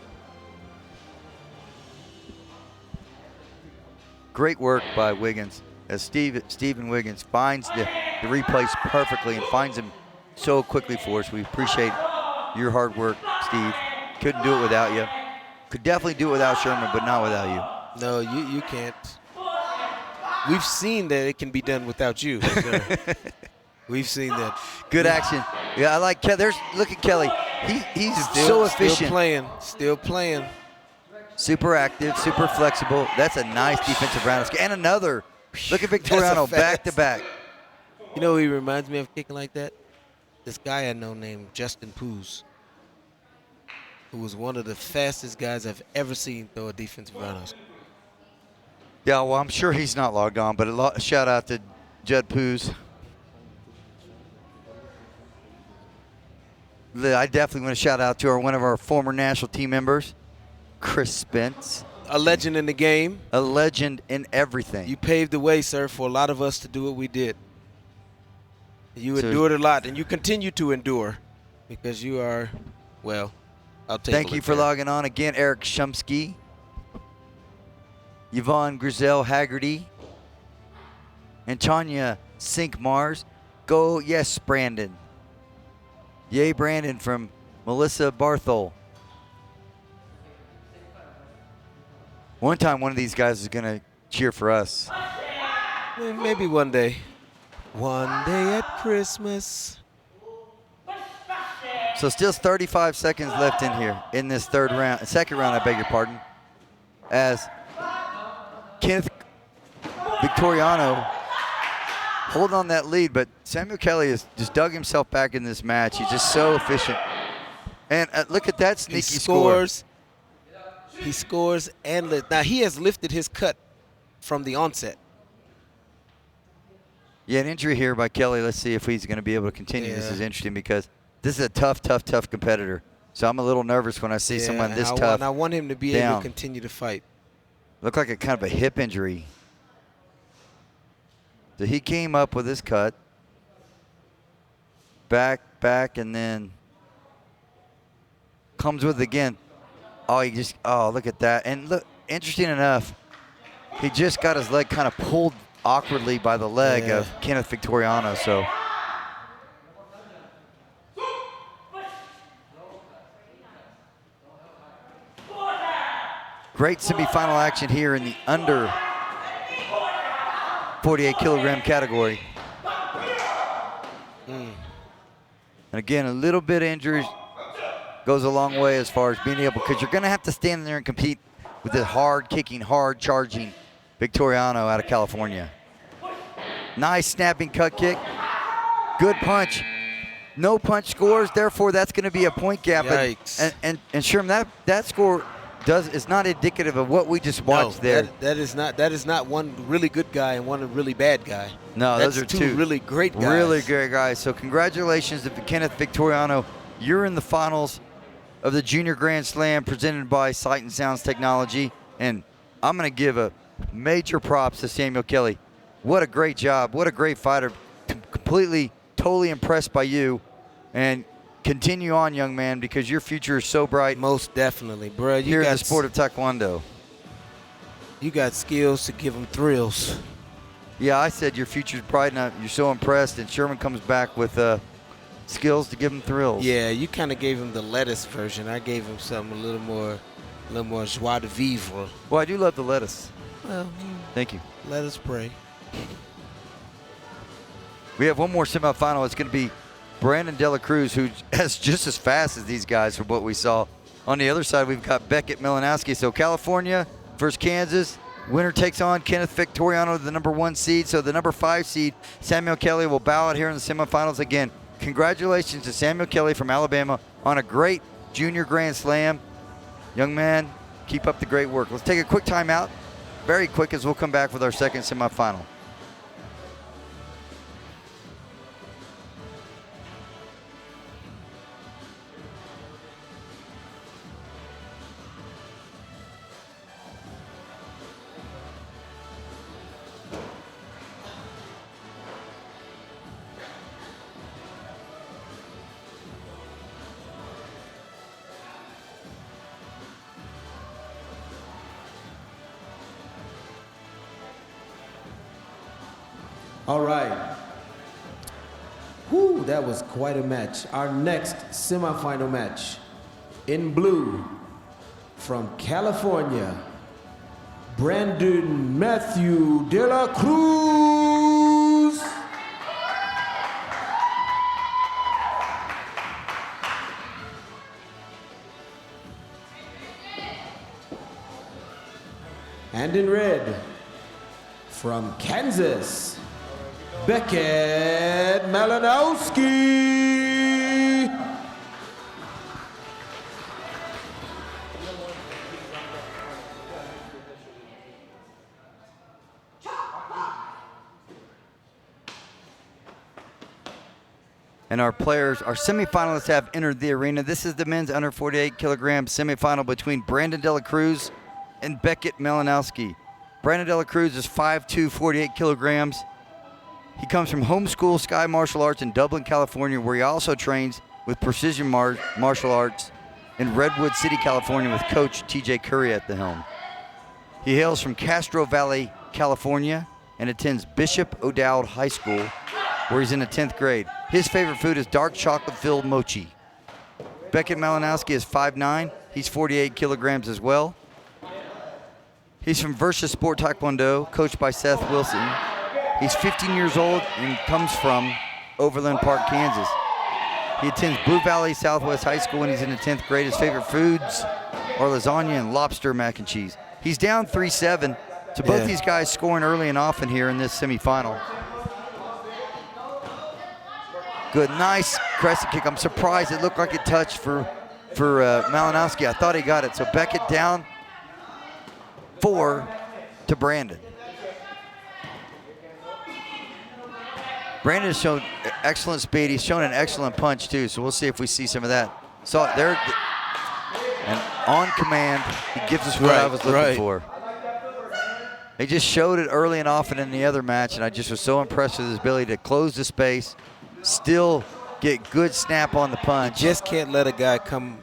Great work by Wiggins as Stephen Wiggins finds the replays perfectly and finds them so quickly for us. We appreciate your hard work, Steve. Couldn't do it without you. Could definitely do it without Sherman, but not without you. No, you can't. We've seen that it can be done without you. Sir. We've seen that. Good action. Yeah, I like Kelly. Look at Kelly. He's so efficient. Still playing. Super active, super flexible. That's a nice defensive round. And another. Look at Victoriano back to back. You know who he reminds me of kicking like that? This guy I know named Justin Poos, who was one of the fastest guys I've ever seen throw a defensive roundhouse. Yeah, well, I'm sure he's not logged on, but a shout out to Judd Poos. I definitely want to shout out to one of our former national team members, Chris Spence. A legend in the game. A legend in everything. You paved the way, sir, for a lot of us to do what we did. You endured a lot, and you continue to endure because you are, well, I'll take it. Thank you for logging on again, Eric Shumsky, Yvonne Grizel Haggerty, and Tanya Sink Mars. Go, yes, Brandon. Yay, Brandon from Melissa Barthol. One time, one of these guys is going to cheer for us. Maybe one day. One day at Christmas. So still 35 seconds left in here in this second round, I beg your pardon. As Kenneth Victoriano holding on that lead, but Samuel Kelly has just dug himself back in this match. He's just so efficient. And look at that sneaky score. He scores and now he has lifted his cut from the onset. Yeah, an injury here by Kelly. Let's see if he's going to be able to continue. Yeah. This is interesting because this is a tough competitor. So I'm a little nervous when I see someone this tough. And I want him to be able to continue to fight. Looked like a kind of a hip injury. So he came up with his cut. Back, and then comes with it again. Oh, look at that. And look, interesting enough, he just got his leg kind of pulled awkwardly by the leg of Kenneth Victoriano. So great semifinal action here in the under 48 kilogram category. And again, a little bit of injuries goes a long way as far as being able, because you're going to have to stand there and compete with the hard-kicking, hard-charging Victoriano out of California. Nice snapping cut kick. Good punch. No punch scores, therefore that's going to be a point gap. Yikes. And Sherman, that score is not indicative of what we just watched there. That is not one really good guy and one really bad guy. No, That's those are two really great guys. Really great guys. So congratulations to Kenneth Victoriano. You're in the finals of the Junior Grand Slam presented by Sight and Sounds Technology. And I'm going to give a major props to Samuel Kelly. What a great job. What a great fighter. Completely, totally impressed by you. And continue on, young man, because your future is so bright. Most definitely, bro. Here in the sport of Taekwondo. You got skills to give them thrills. Yeah, I said your future's bright, and you're so impressed, and Sherman comes back with skills to give him thrills. Yeah, you kind of gave him the lettuce version. I gave him something a little more joie de vivre. Well, I do love the lettuce. Well, Thank you. let us pray. We have one more semifinal. It's going to be Brandon Dela Cruz, who's just as fast as these guys from what we saw. On the other side, we've got Beckett Malinowski. So California versus Kansas. Winner takes on Kenneth Victoriano, the number 1 seed. So the number 5 seed, Samuel Kelly, will bow out here in the semifinals again. Congratulations to Samuel Kelly from Alabama on a great Junior Grand Slam. Young man, keep up the great work. Let's take a quick timeout, very quick, as we'll come back with our second semifinal. All right. Whew, that was quite a match. Our next semifinal match, in blue, from California, Brandon Matthew Dela Cruz. And in red, from Kansas, Beckett Malinowski. And our players, our semifinalists have entered the arena. This is the men's under 48 kilogram semifinal between Brandon Dela Cruz and Beckett Malinowski. Brandon Dela Cruz is 5'2", 48 kilograms. He comes from Homeschool Sky Martial Arts in Dublin, California, where he also trains with Precision Martial Arts in Redwood City, California, with Coach TJ Curry at the helm. He hails from Castro Valley, California, and attends Bishop O'Dowd High School, where he's in the 10th grade. His favorite food is dark chocolate-filled mochi. Beckett Malinowski is 5'9". He's 48 kilograms as well. He's from Versus Sport Taekwondo, coached by Seth Wilson. He's 15 years old and comes from Overland Park, Kansas. He attends Blue Valley Southwest High School when he's in the 10th grade. His favorite foods are lasagna and lobster mac and cheese. He's down 3-7, so both these guys scoring early and often here in this semifinal. Good, nice crescent kick. I'm surprised it looked like it touched for Malinowski. I thought he got it. So Beckett down 4 to Brandon. Brandon has shown excellent speed. He's shown an excellent punch too, so we'll see if we see some of that. So there, and on command, he gives us what I was looking for. He just showed it early and often in the other match, and I just was so impressed with his ability to close the space, still get good snap on the punch. You just can't let a guy come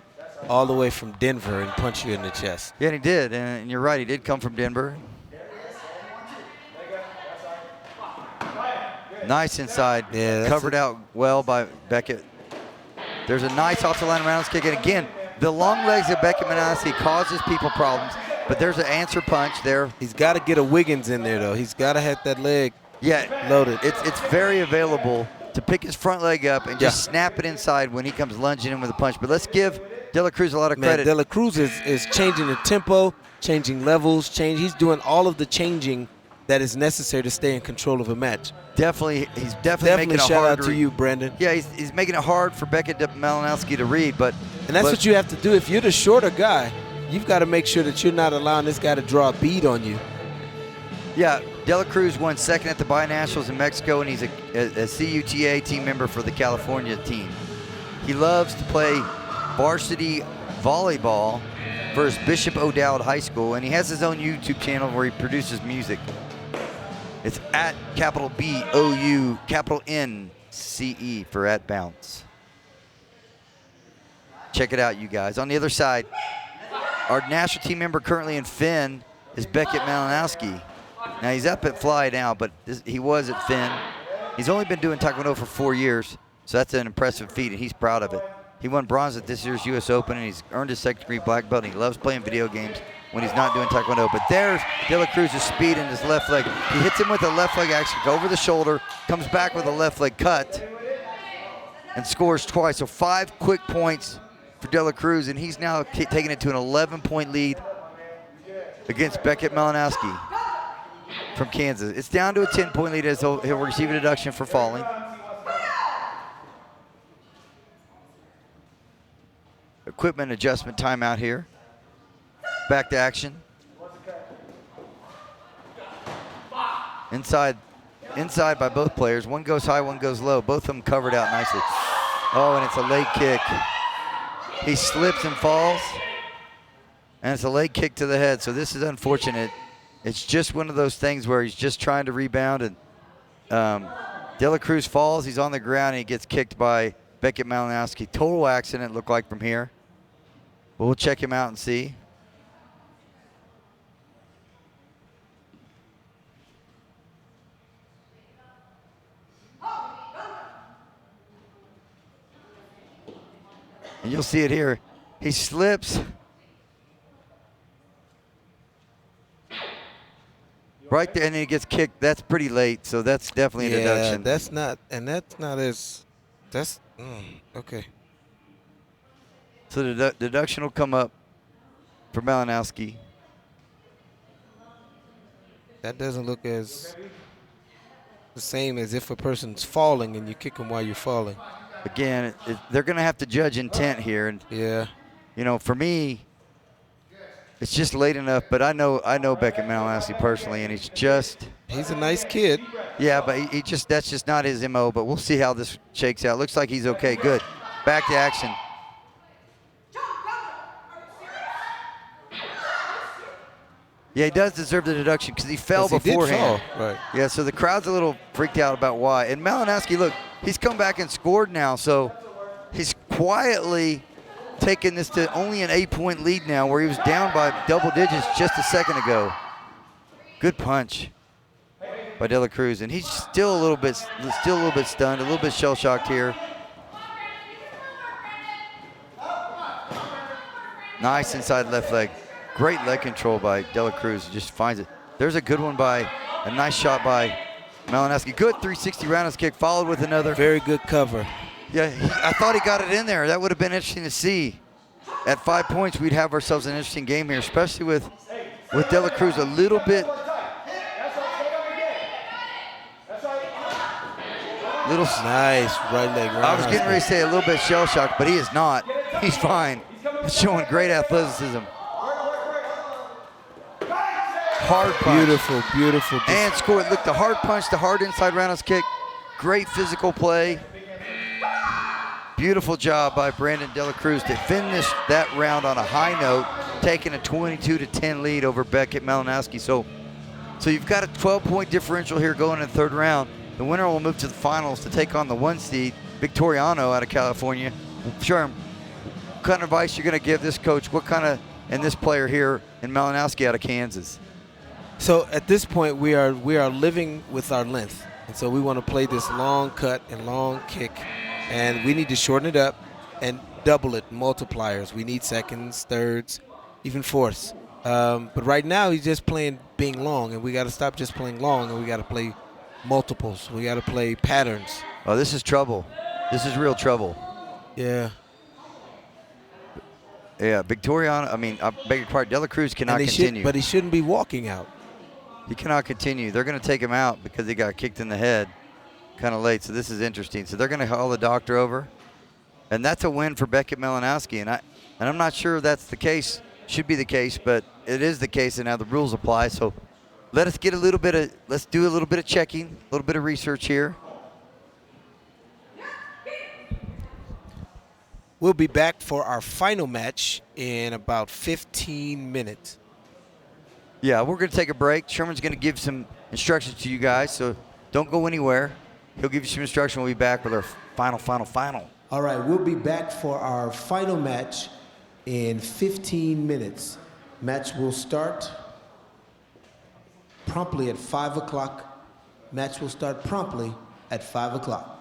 all the way from Denver and punch you in the chest. Yeah, and he did, and you're right, he did come from Denver. Nice inside, covered out well by Beckett. There's a nice off the line rounds kick, and again, the long legs of Beckett Malinowski causes people problems, but there's an answer punch there. He's got to get a Wiggins in there, though. He's got to have that leg loaded. It's very available to pick his front leg up and just snap it inside when he comes lunging in with a punch. But let's give Dela Cruz a lot of Man, credit. Dela Cruz is changing the tempo, changing levels, he's doing all of the changing that is necessary to stay in control of a match. Definitely, he's definitely making it shout hard out to you, Brandon. Yeah, he's making it hard for Beckett Malinowski to read, but and that's what you have to do. If you're the shorter guy, you've got to make sure that you're not allowing this guy to draw a bead on you. Yeah, Dela Cruz won second at the Binationals in Mexico, and he's a CUTA team member for the California team. He loves to play varsity volleyball for his Bishop O'Dowd High School, and he has his own YouTube channel where he produces music. It's at capital B-O-U, capital N-C-E for at bounce. Check it out, you guys. On the other side, our national team member currently in Finn is Beckett Malinowski. Now, he's up at Fly now, but he was at Finn. He's only been doing Taekwondo for 4 years, so that's an impressive feat, and he's proud of it. He won bronze at this year's U.S. Open, and he's earned his second-degree black belt, and he loves playing video games when he's not doing Taekwondo. But there's Dela Cruz's speed in his left leg. He hits him with a left leg action over the shoulder, comes back with a left leg cut, and scores twice. So 5 quick points for Dela Cruz, and he's now taking it to an 11-point lead against Beckett Malinowski from Kansas. It's down to a 10-point lead as he'll receive a deduction for falling. Equipment adjustment timeout here. Back to action. Inside by both players. One goes high, one goes low. Both of them covered out nicely. Oh, and it's a leg kick. He slips and falls, and it's a leg kick to the head. So this is unfortunate. It's just one of those things where he's just trying to rebound, and Dela Cruz falls. He's on the ground, and he gets kicked by Beckett Malinowski. Total accident, looked like from here. But we'll check him out and see. And you'll see it here. He slips. Right there, and then he gets kicked. That's pretty late, so that's definitely a deduction. Okay. So the deduction will come up for Malinowski. That doesn't look as the same as if a person's falling and you kick them while you're falling. Again, they're going to have to judge intent here, and yeah, you know, for me, it's just late enough. But I know Beckett Malinowski personally, and he's a nice kid. Yeah, but that's just not his MO. But we'll see how this shakes out. Looks like he's okay. Good. Back to action. Yeah, he does deserve the deduction because he fell beforehand. He did fall. Right. Yeah, so the crowd's a little freaked out about why. And Malinowski, look, he's come back and scored now, so he's quietly taken this to only an 8-point lead now, where he was down by double digits just a second ago. Good punch by Dela Cruz, and he's still a little bit stunned, a little bit shell-shocked here. Nice inside left leg. Great leg control by Dela Cruz. Just finds it. There's a good one a nice shot by Malinowski. Good 360 roundhouse kick, followed with another. Very good cover. Yeah, I thought he got it in there. That would have been interesting to see. At 5 points, we'd have ourselves an interesting game here, especially with Dela Cruz a little bit. Nice right leg. I was getting ready to say a little bit shell-shocked, but he is not. He's fine. He's showing great athleticism. Hard punch. Beautiful. And score. Look, the hard punch, the hard inside roundhouse kick. Great physical play. Beautiful job by Brandon Dela Cruz to finish that round on a high note, taking a 22-10 lead over Beckett Malinowski. So you've got a 12-point differential here going in the third round. The winner will move to the finals to take on the 1 seed, Victoriano out of California. Sherm, what kind of advice you're going to give this coach? And this player here in Malinowski out of Kansas? So at this point, we are living with our length. And so we want to play this long cut and long kick. And we need to shorten it up and double it, multipliers. We need seconds, thirds, even fourths. But right now, he's just playing being long, and we got to stop just playing long, and we got to play multiples. We got to play patterns. Oh, this is trouble. This is real trouble. Yeah. Yeah, Victoriano, I beg your pardon, Dela Cruz cannot continue. But he shouldn't be walking out. He cannot continue. They're going to take him out because he got kicked in the head kind of late. So this is interesting. So they're going to call the doctor over. And that's a win for Beckett Malinowski. And I'm not sure that's the case, should be the case, but it is the case, and now the rules apply. So let's do a little bit of checking, a little bit of research here. We'll be back for our final match in about 15 minutes. Yeah, we're going to take a break. Sherman's going to give some instructions to you guys, so don't go anywhere. He'll give you some instruction. We'll be back with our final. All right, we'll be back for our final match in 15 minutes. Match will start promptly at 5 o'clock. Match will start promptly at 5 o'clock.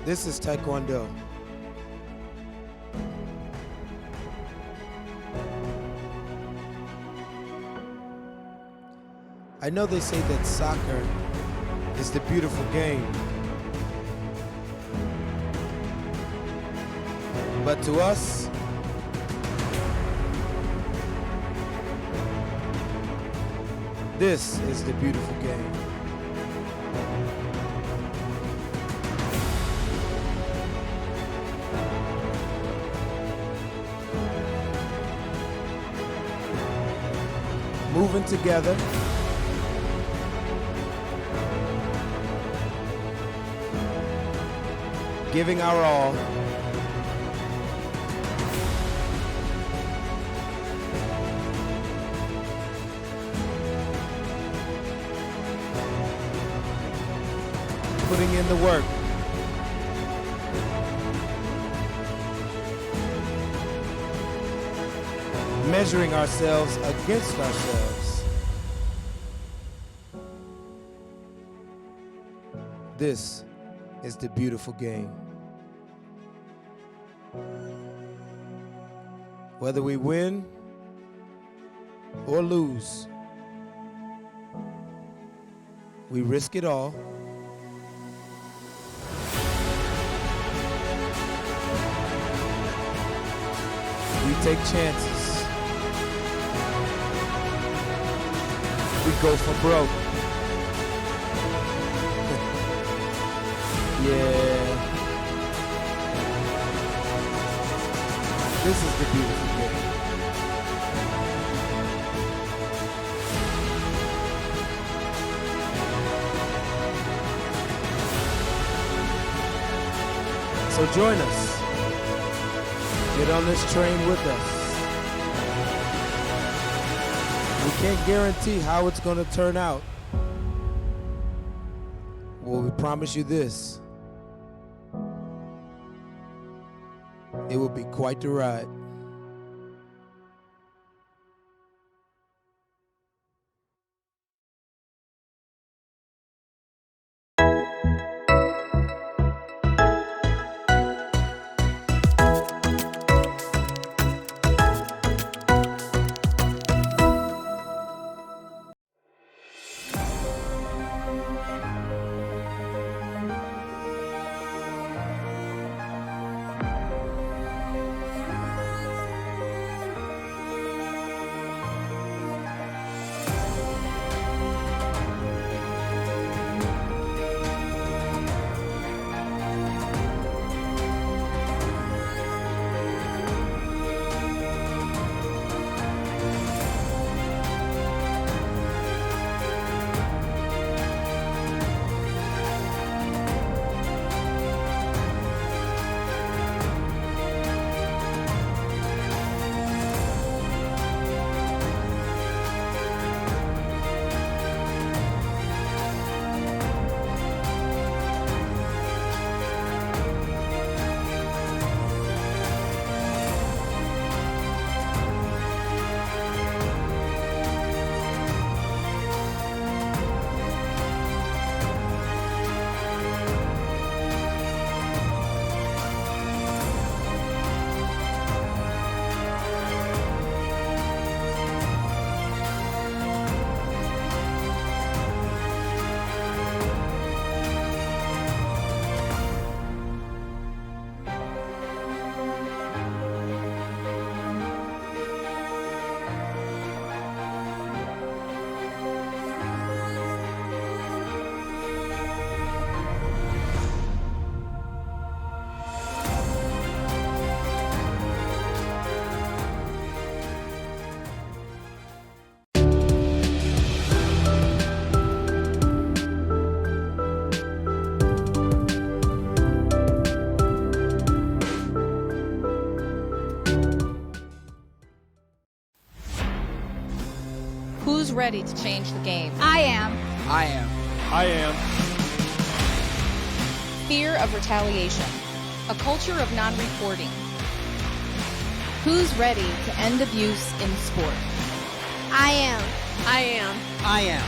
This is Taekwondo. I know they say that soccer is the beautiful game, but to us, this is the beautiful game. Moving together, giving our all, putting in the work. Measuring ourselves against ourselves. This is the beautiful game. Whether we win or lose, we risk it all. We take chances. We go for broke. Yeah. This is the beautiful game. So join us. Get on this train with us. We can't guarantee how it's going to turn out. Well, we promise you this. It will be quite the ride. Who's ready to change the game? I am. I am. I am. Fear of retaliation. A culture of non-reporting. Who's ready to end abuse in sport? I am. I am. I am.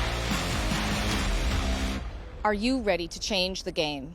Are you ready to change the game?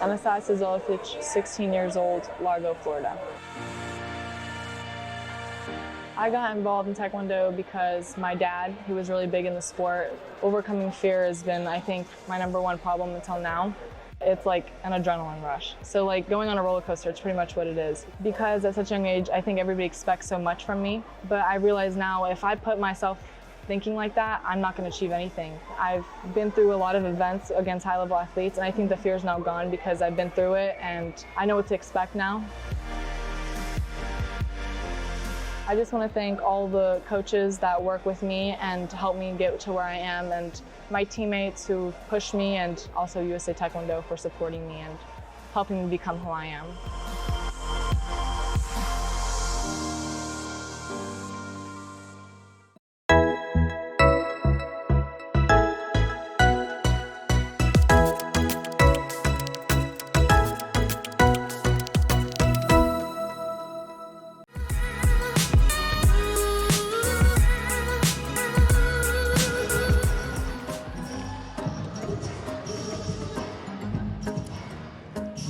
Anastasia Zolofich, 16 years old, Largo, Florida. I got involved in Taekwondo because my dad, who was really big in the sport, overcoming fear has been, I think, my #1 problem until now. It's like an adrenaline rush. So like going on a roller coaster, it's pretty much what it is. Because at such a young age, I think everybody expects so much from me. But I realize now if I put myself thinking like that, I'm not going to achieve anything. I've been through a lot of events against high-level athletes, and I think the fear is now gone because I've been through it and I know what to expect now. I just want to thank all the coaches that work with me and help me get to where I am, and my teammates who pushed me, and also USA Taekwondo for supporting me and helping me become who I am.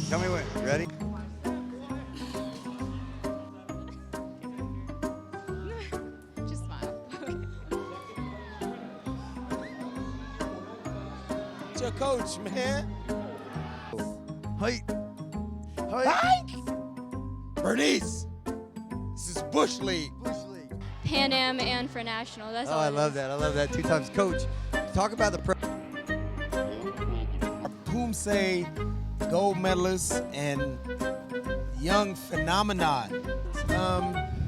Tell me when. Ready? Just smile. It's your coach, man. Height. Bernice, this is Bush League. Pan Am and for national. That's all. I love that. I love that. 2 times coach. Talk about the Say gold medalists and young phenomenon. I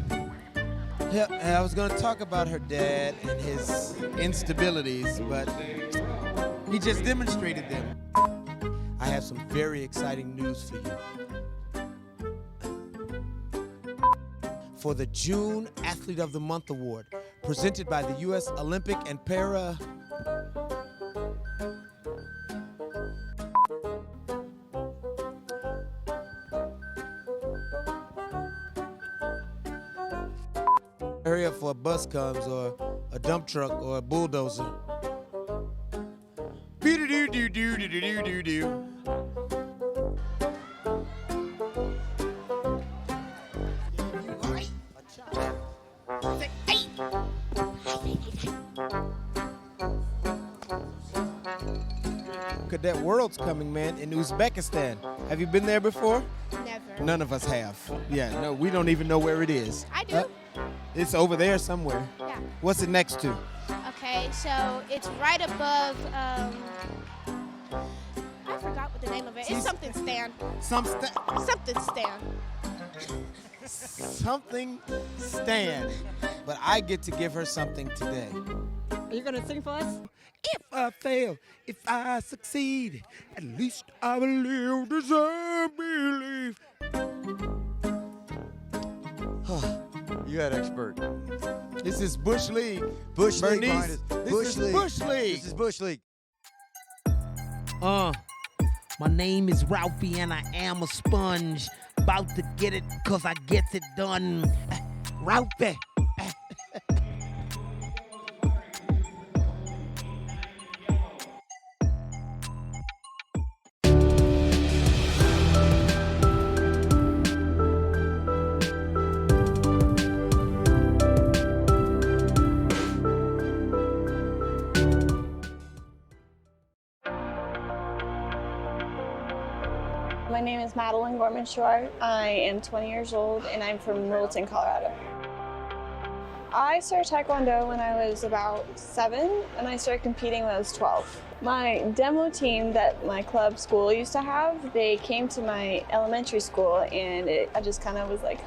was going to talk about her dad and his instabilities, but he just demonstrated them. I have some very exciting news for you. For the June Athlete of the Month Award, presented by the U.S. Olympic and Para hurry up before a bus comes or a dump truck or a bulldozer. Be-do-do-do-do-do-do-do-do. Cadet World's coming, man, in Uzbekistan. Have you been there before? Never. None of us have. Yeah, no, we don't even know where it is. I do. It's over there somewhere. Yeah. What's it next to? Okay, so it's right above, I forgot what the name of it. It's something stand. Something stand. Something stand. But I get to give her something today. Are you gonna sing for us? If I fail, if I succeed, at least I will live as I believe. You got expert. This is Bush League. Bush League. Bernice, Bush League. Bush League. This is Bush League. My name is Ralphie and I am a sponge. About to get it cause I gets it done. Ralphie. My name is Madeline Gorman-Shore. I am 20 years old and I'm from Littleton, Colorado. I started Taekwondo when I was about 7 and I started competing when I was 12. My demo team that my club school used to have, they came to my elementary school and I just kind of was like,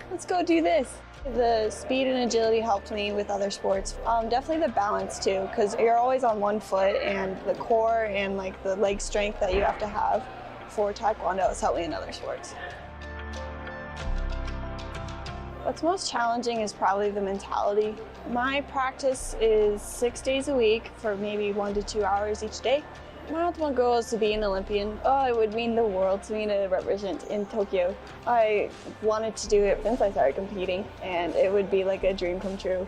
let's go do this. The speed and agility helped me with other sports. Definitely the balance too, because you're always on one foot, and the core and like the leg strength that you have to have for Taekwondo has helped me in other sports. What's most challenging is probably the mentality. My practice is 6 days a week for maybe 1 to 2 hours each day. My ultimate goal is to be an Olympian. It would mean the world to me to represent in Tokyo. I wanted to do it since I started competing, and it would be like a dream come true.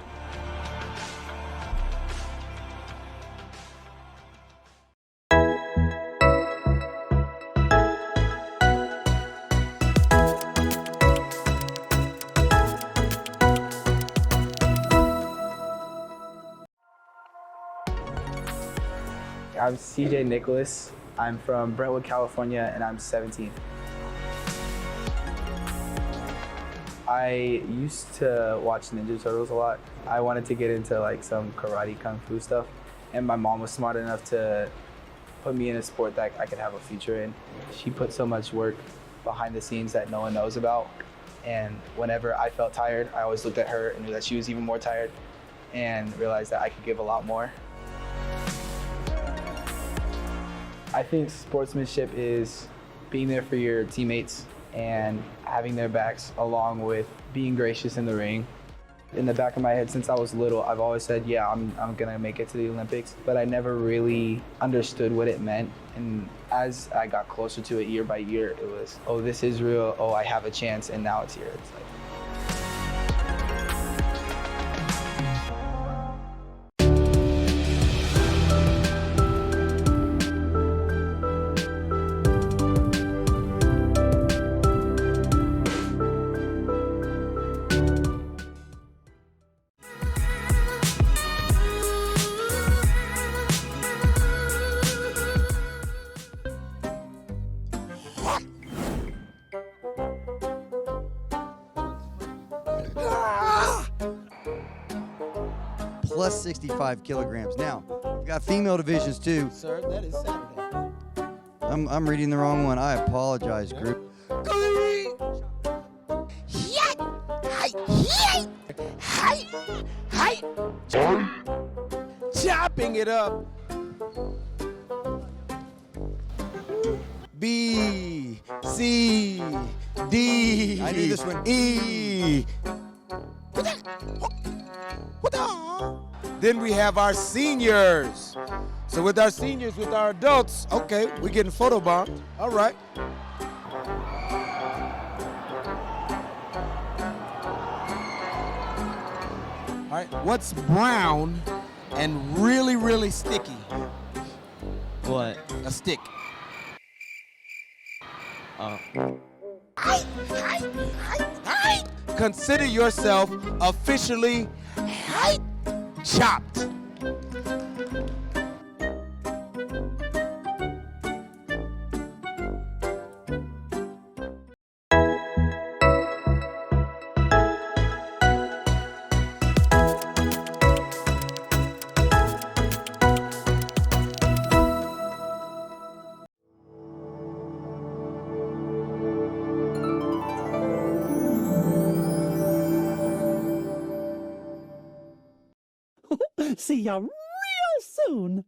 I'm CJ Nicholas. I'm from Brentwood, California, and I'm 17. I used to watch Ninja Turtles a lot. I wanted to get into like some karate, kung fu stuff, and my mom was smart enough to put me in a sport that I could have a future in. She put so much work behind the scenes that no one knows about, and whenever I felt tired, I always looked at her and knew that she was even more tired, and realized that I could give a lot more. I think sportsmanship is being there for your teammates and having their backs, along with being gracious in the ring. In the back of my head, since I was little, I've always said, yeah, I'm gonna make it to the Olympics, but I never really understood what it meant. And as I got closer to it year by year, it was, oh, this is real, oh, I have a chance, and now it's here. It's like, plus 65 kilograms. Now, we've got female divisions too. Sir, that is Saturday. I'm reading the wrong one. I apologize, group. Chopping it up. B, C, D, I knew this one. E. Then we have our seniors. So with our seniors, with our adults, okay, we're getting photobombed. All right. All right, what's brown and really, really sticky? What? A stick. Consider yourself officially chopped. See ya real soon.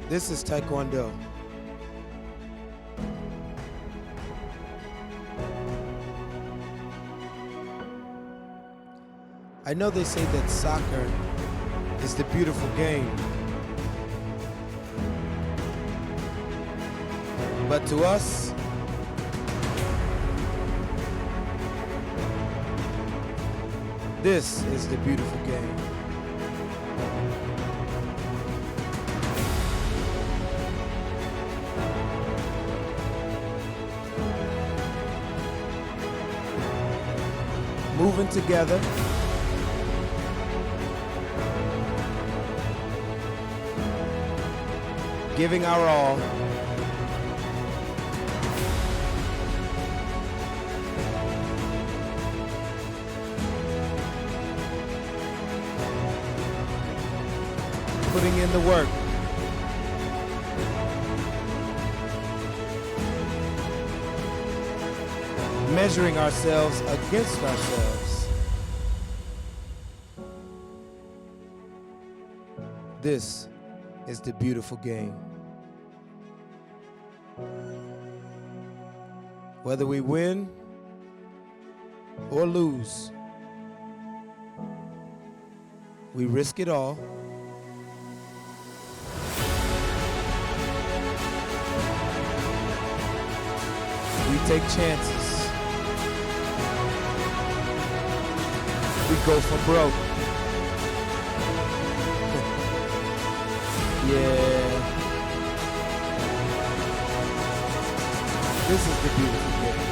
This is Taekwondo. I know they say that soccer is the beautiful game. But to us, this is the beautiful game. Moving together. Giving our all. Putting in the work. Measuring ourselves against ourselves. This is the beautiful game. Whether we win or lose, we risk it all. We take chances. We go for broke. Yeah. This is the beautiful game.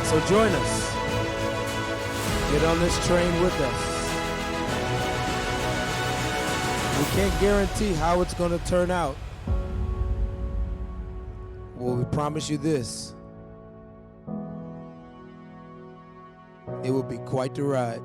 So join us. Get on this train with us. We can't guarantee how it's going to turn out. Well, we promise you this. It will be quite the ride.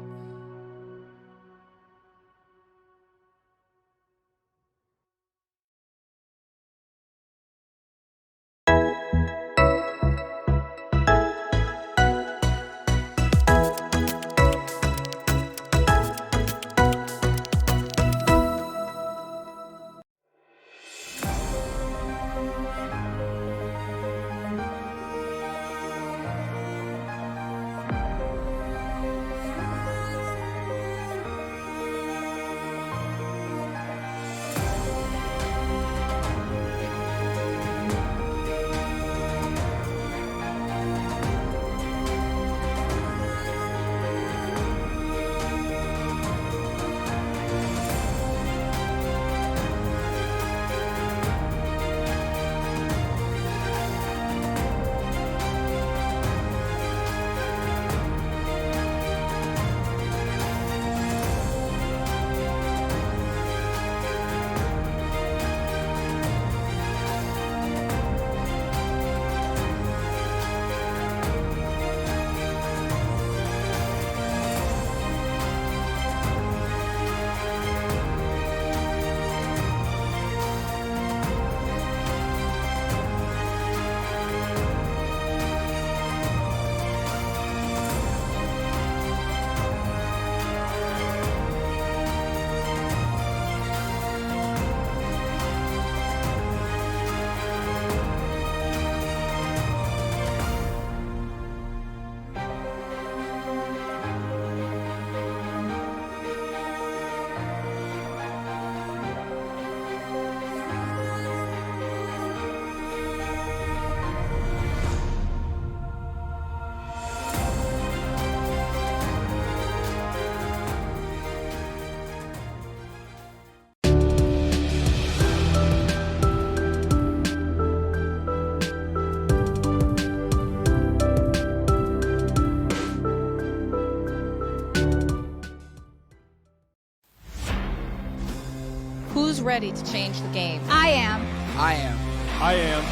Who's ready to change the game? I am. I am. I am.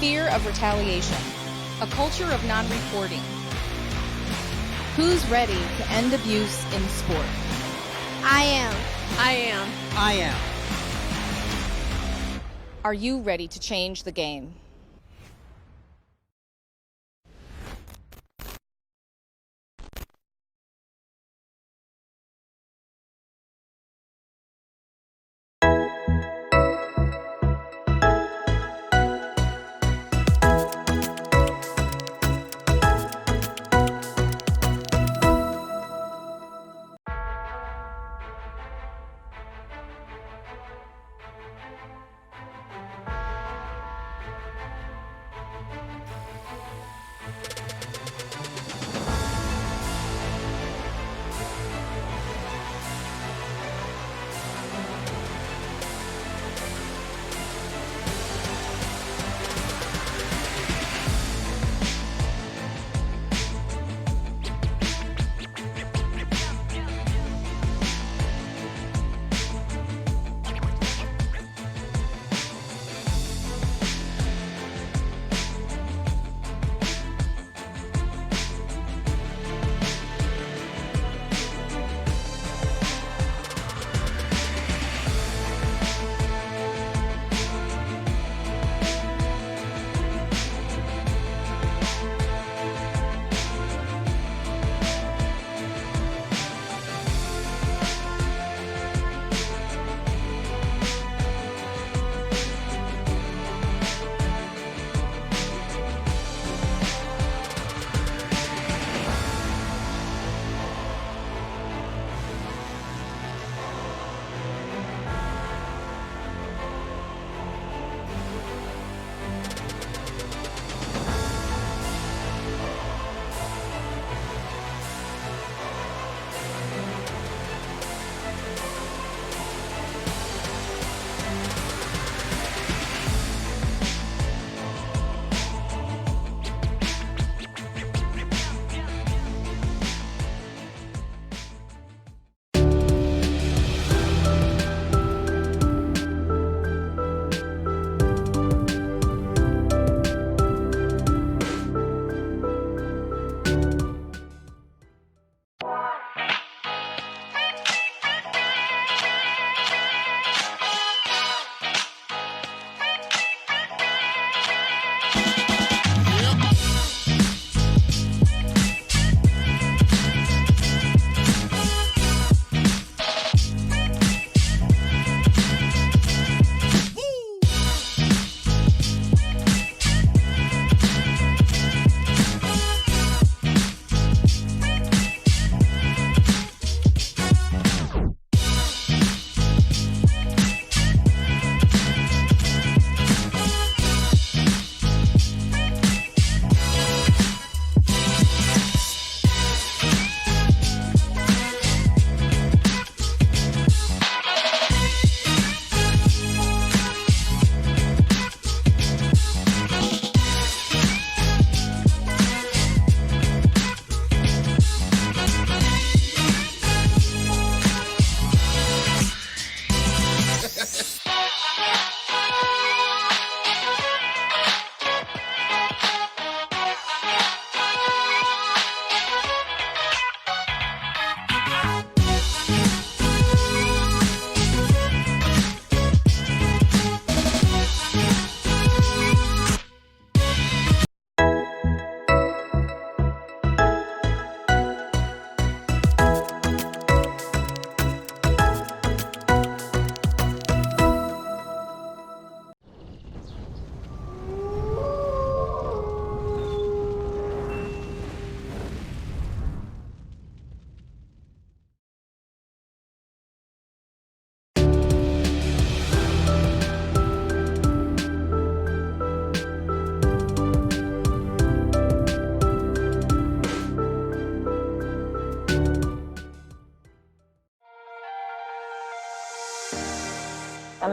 Fear of retaliation. A culture of non-reporting. Who's ready to end abuse in sport? I am. I am. I am. Are you ready to change the game?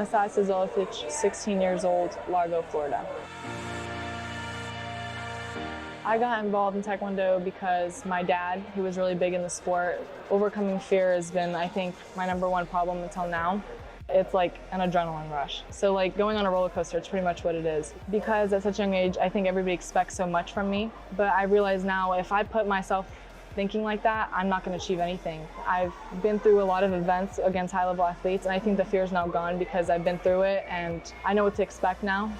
Anastasia Zolicic, 16 years old, Largo, Florida. I got involved in Taekwondo because my dad, who was really big in the sport, overcoming fear has been, I think, my #1 problem until now. It's like an adrenaline rush. So like going on a roller coaster, it's pretty much what it is. Because at such a young age, I think everybody expects so much from me. But I realize now if I put myself thinking like that, I'm not going to achieve anything. I've been through a lot of events against high-level athletes, and I think the fear is now gone because I've been through it and I know what to expect now.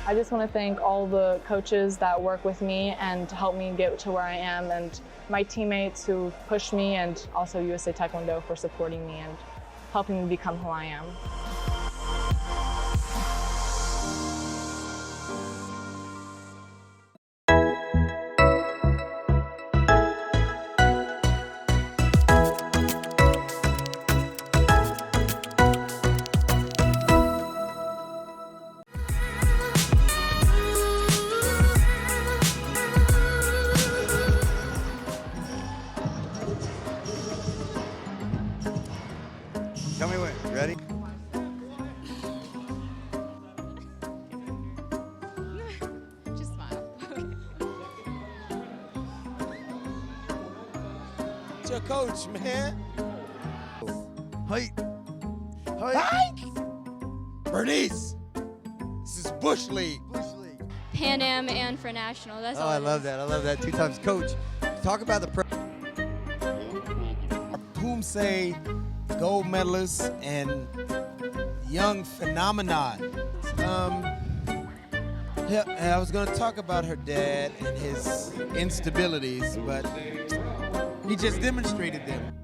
I just want to thank all the coaches that work with me and help me get to where I am, and my teammates who pushed me, and also USA Taekwondo for supporting me and helping me become who I am. Tell me when. Ready? Just smile. It's your coach, man. Height. Bernice. This is Bush League. Pan Am and for national. That's all. I it love is. that. I love that. 2 times coach. Talk about the Whom say gold medalists and young phenomenon. I was going to talk about her dad and his instabilities, but he just demonstrated them.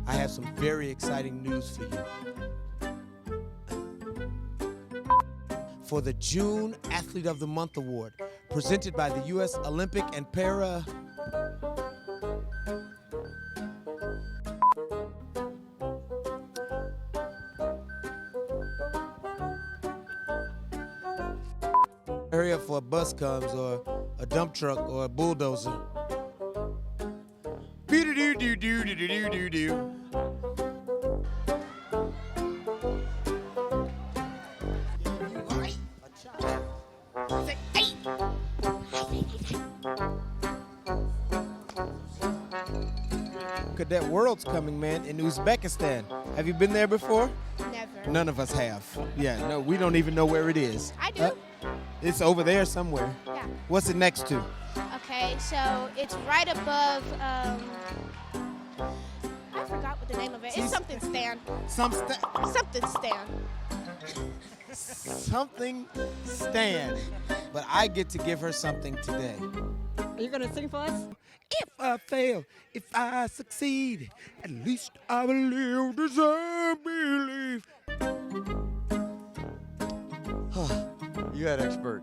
I have some very exciting news for you. For the June Athlete of the Month Award, presented by the U.S. Olympic and Para... Hurry up for a bus comes, or a dump truck, or a bulldozer. Be-do-do-do-do-do-do-do-do. Cadet World's coming, man, in Uzbekistan. Have you been there before? Never. None of us have. Yeah, no, we don't even know where it is. I do. It's over there somewhere. Yeah. What's it next to? Okay, so it's right above, I forgot what the name of it. It's something stand. Something stand. Something stand. But I get to give her something today. Are you going to sing for us? If I fail, if I succeed, at least I will live as I believe. You got expert.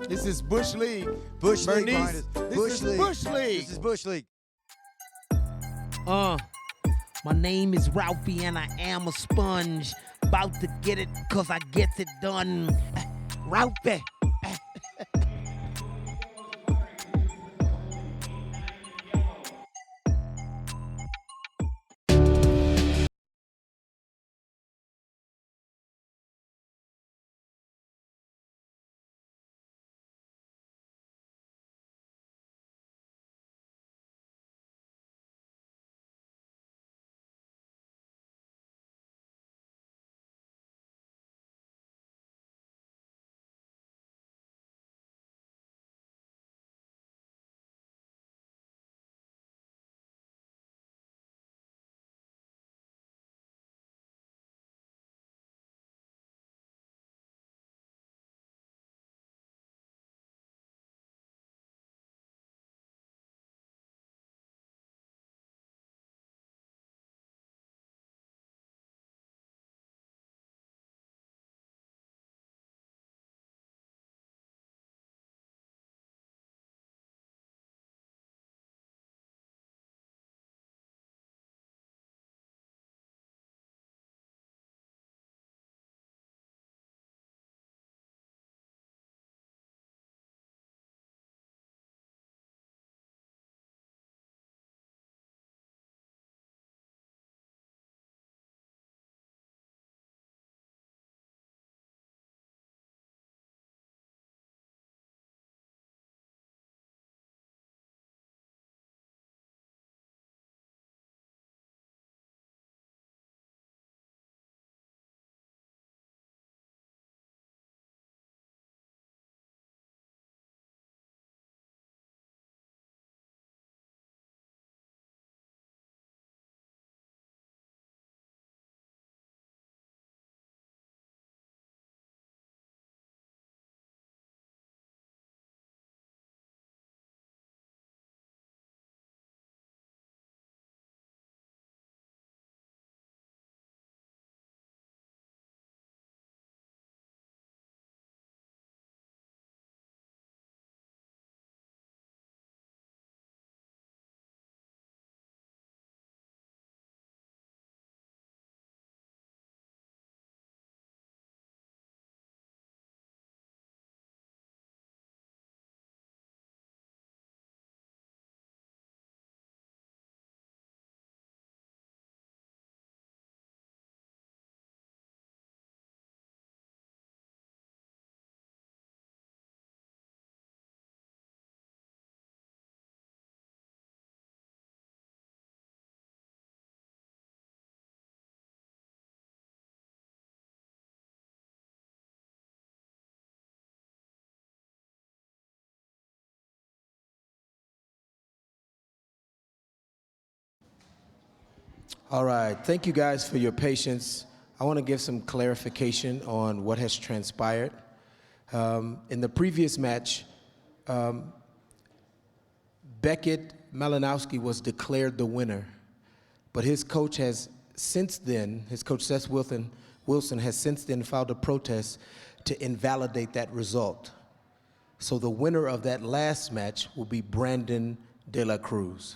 This is Bush League. Bush League Bernice, behind us. this is Bush League. This is Bush League. My name is Ralphie and I am a sponge. About to get it 'cause I gets it done. Ralphie. All right, thank you guys for your patience. I want to give some clarification on what has transpired. In the previous match, Beckett Malinowski was declared the winner, but his coach has since then, his coach Seth Wilson has since then filed a protest to invalidate that result. So the winner of that last match will be Dela Cruz.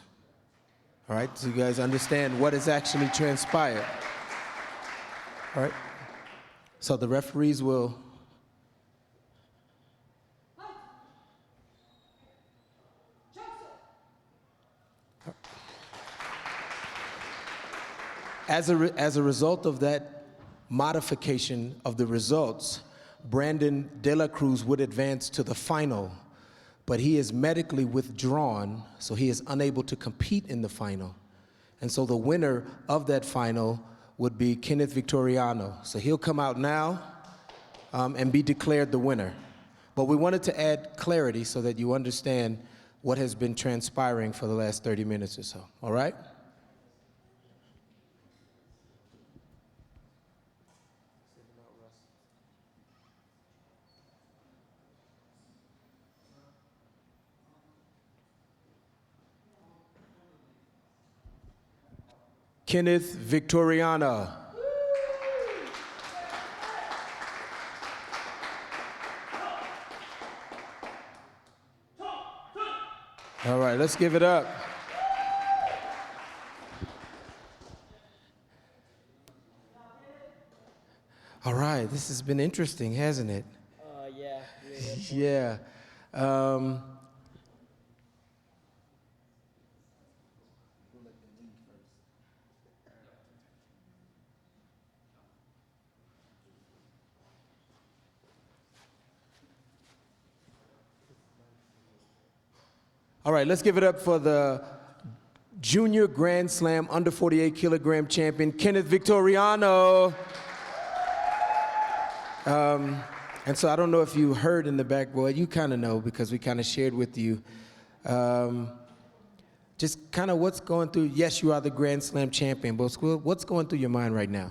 All right, so you guys understand what has actually transpired. All right, so the referees will As a result of that modification of the results, Dela Cruz would advance to the final, but he is medically withdrawn, so he is unable to compete in the final. And so the winner of that final would be Victoriano. So he'll come out now and be declared the winner. But we wanted to add clarity so that you understand what has been transpiring for the last 30 minutes or so, all right? Victoriano. All right, let's give it up. All right, this has been interesting, hasn't it? Yeah. Yeah. All right, let's give it up for the Junior Grand Slam under 48 kilogram champion, Victoriano. And so I don't know if you heard in the back, boy, you kind of know because we kind of shared with you just kind of what's going through. Yes, you are the Grand Slam champion, but what's going through your mind right now?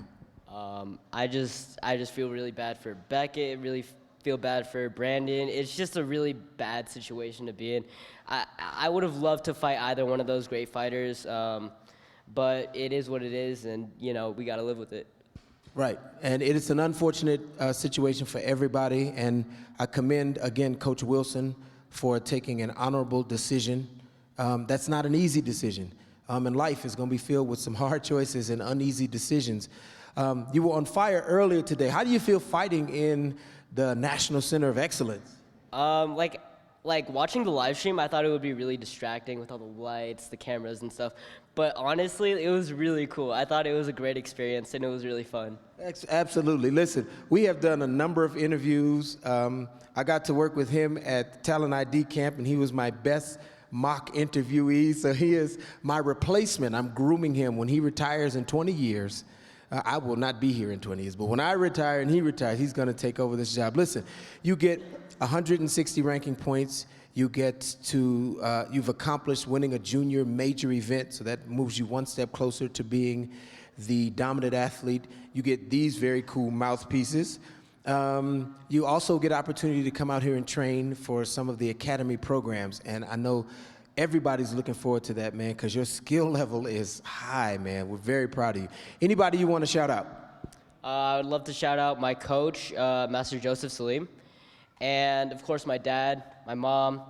I just feel really bad for Beckett, really feel bad for Brandon. It's just a really bad situation to be in. I would have loved to fight either one of those great fighters, but it is what it is, and you know we got to live with it. Right, and it is an unfortunate situation for everybody, and I commend again Coach Wilson for taking an honorable decision. That's not an easy decision, and life is going to be filled with some hard choices and uneasy decisions. You were on fire earlier today. How do you feel fighting in the National Center of Excellence? Like watching the live stream, I thought it would be really distracting with all the lights, the cameras and stuff. But honestly, it was really cool. I thought it was a great experience and it was really fun. Absolutely. Listen, we have done a number of interviews. I got to work with him at Talent ID Camp, and he was my best mock interviewee. So he is my replacement. I'm grooming him. When he retires in 20 years, I will not be here in 20 years, but when I retire and he retires, he's going to take over this job. Listen, you get 160 ranking points. You get to, you've accomplished winning a junior major event, so that moves you one step closer to being the dominant athlete. You get these very cool mouthpieces. You also get opportunity to come out here and train for some of the academy programs, and I know everybody's looking forward to that, man, because your skill level is high, man. We're very proud of you. Anybody you want to shout out? I would love to shout out my coach, Master Joseph Salim, and of course my dad, my mom,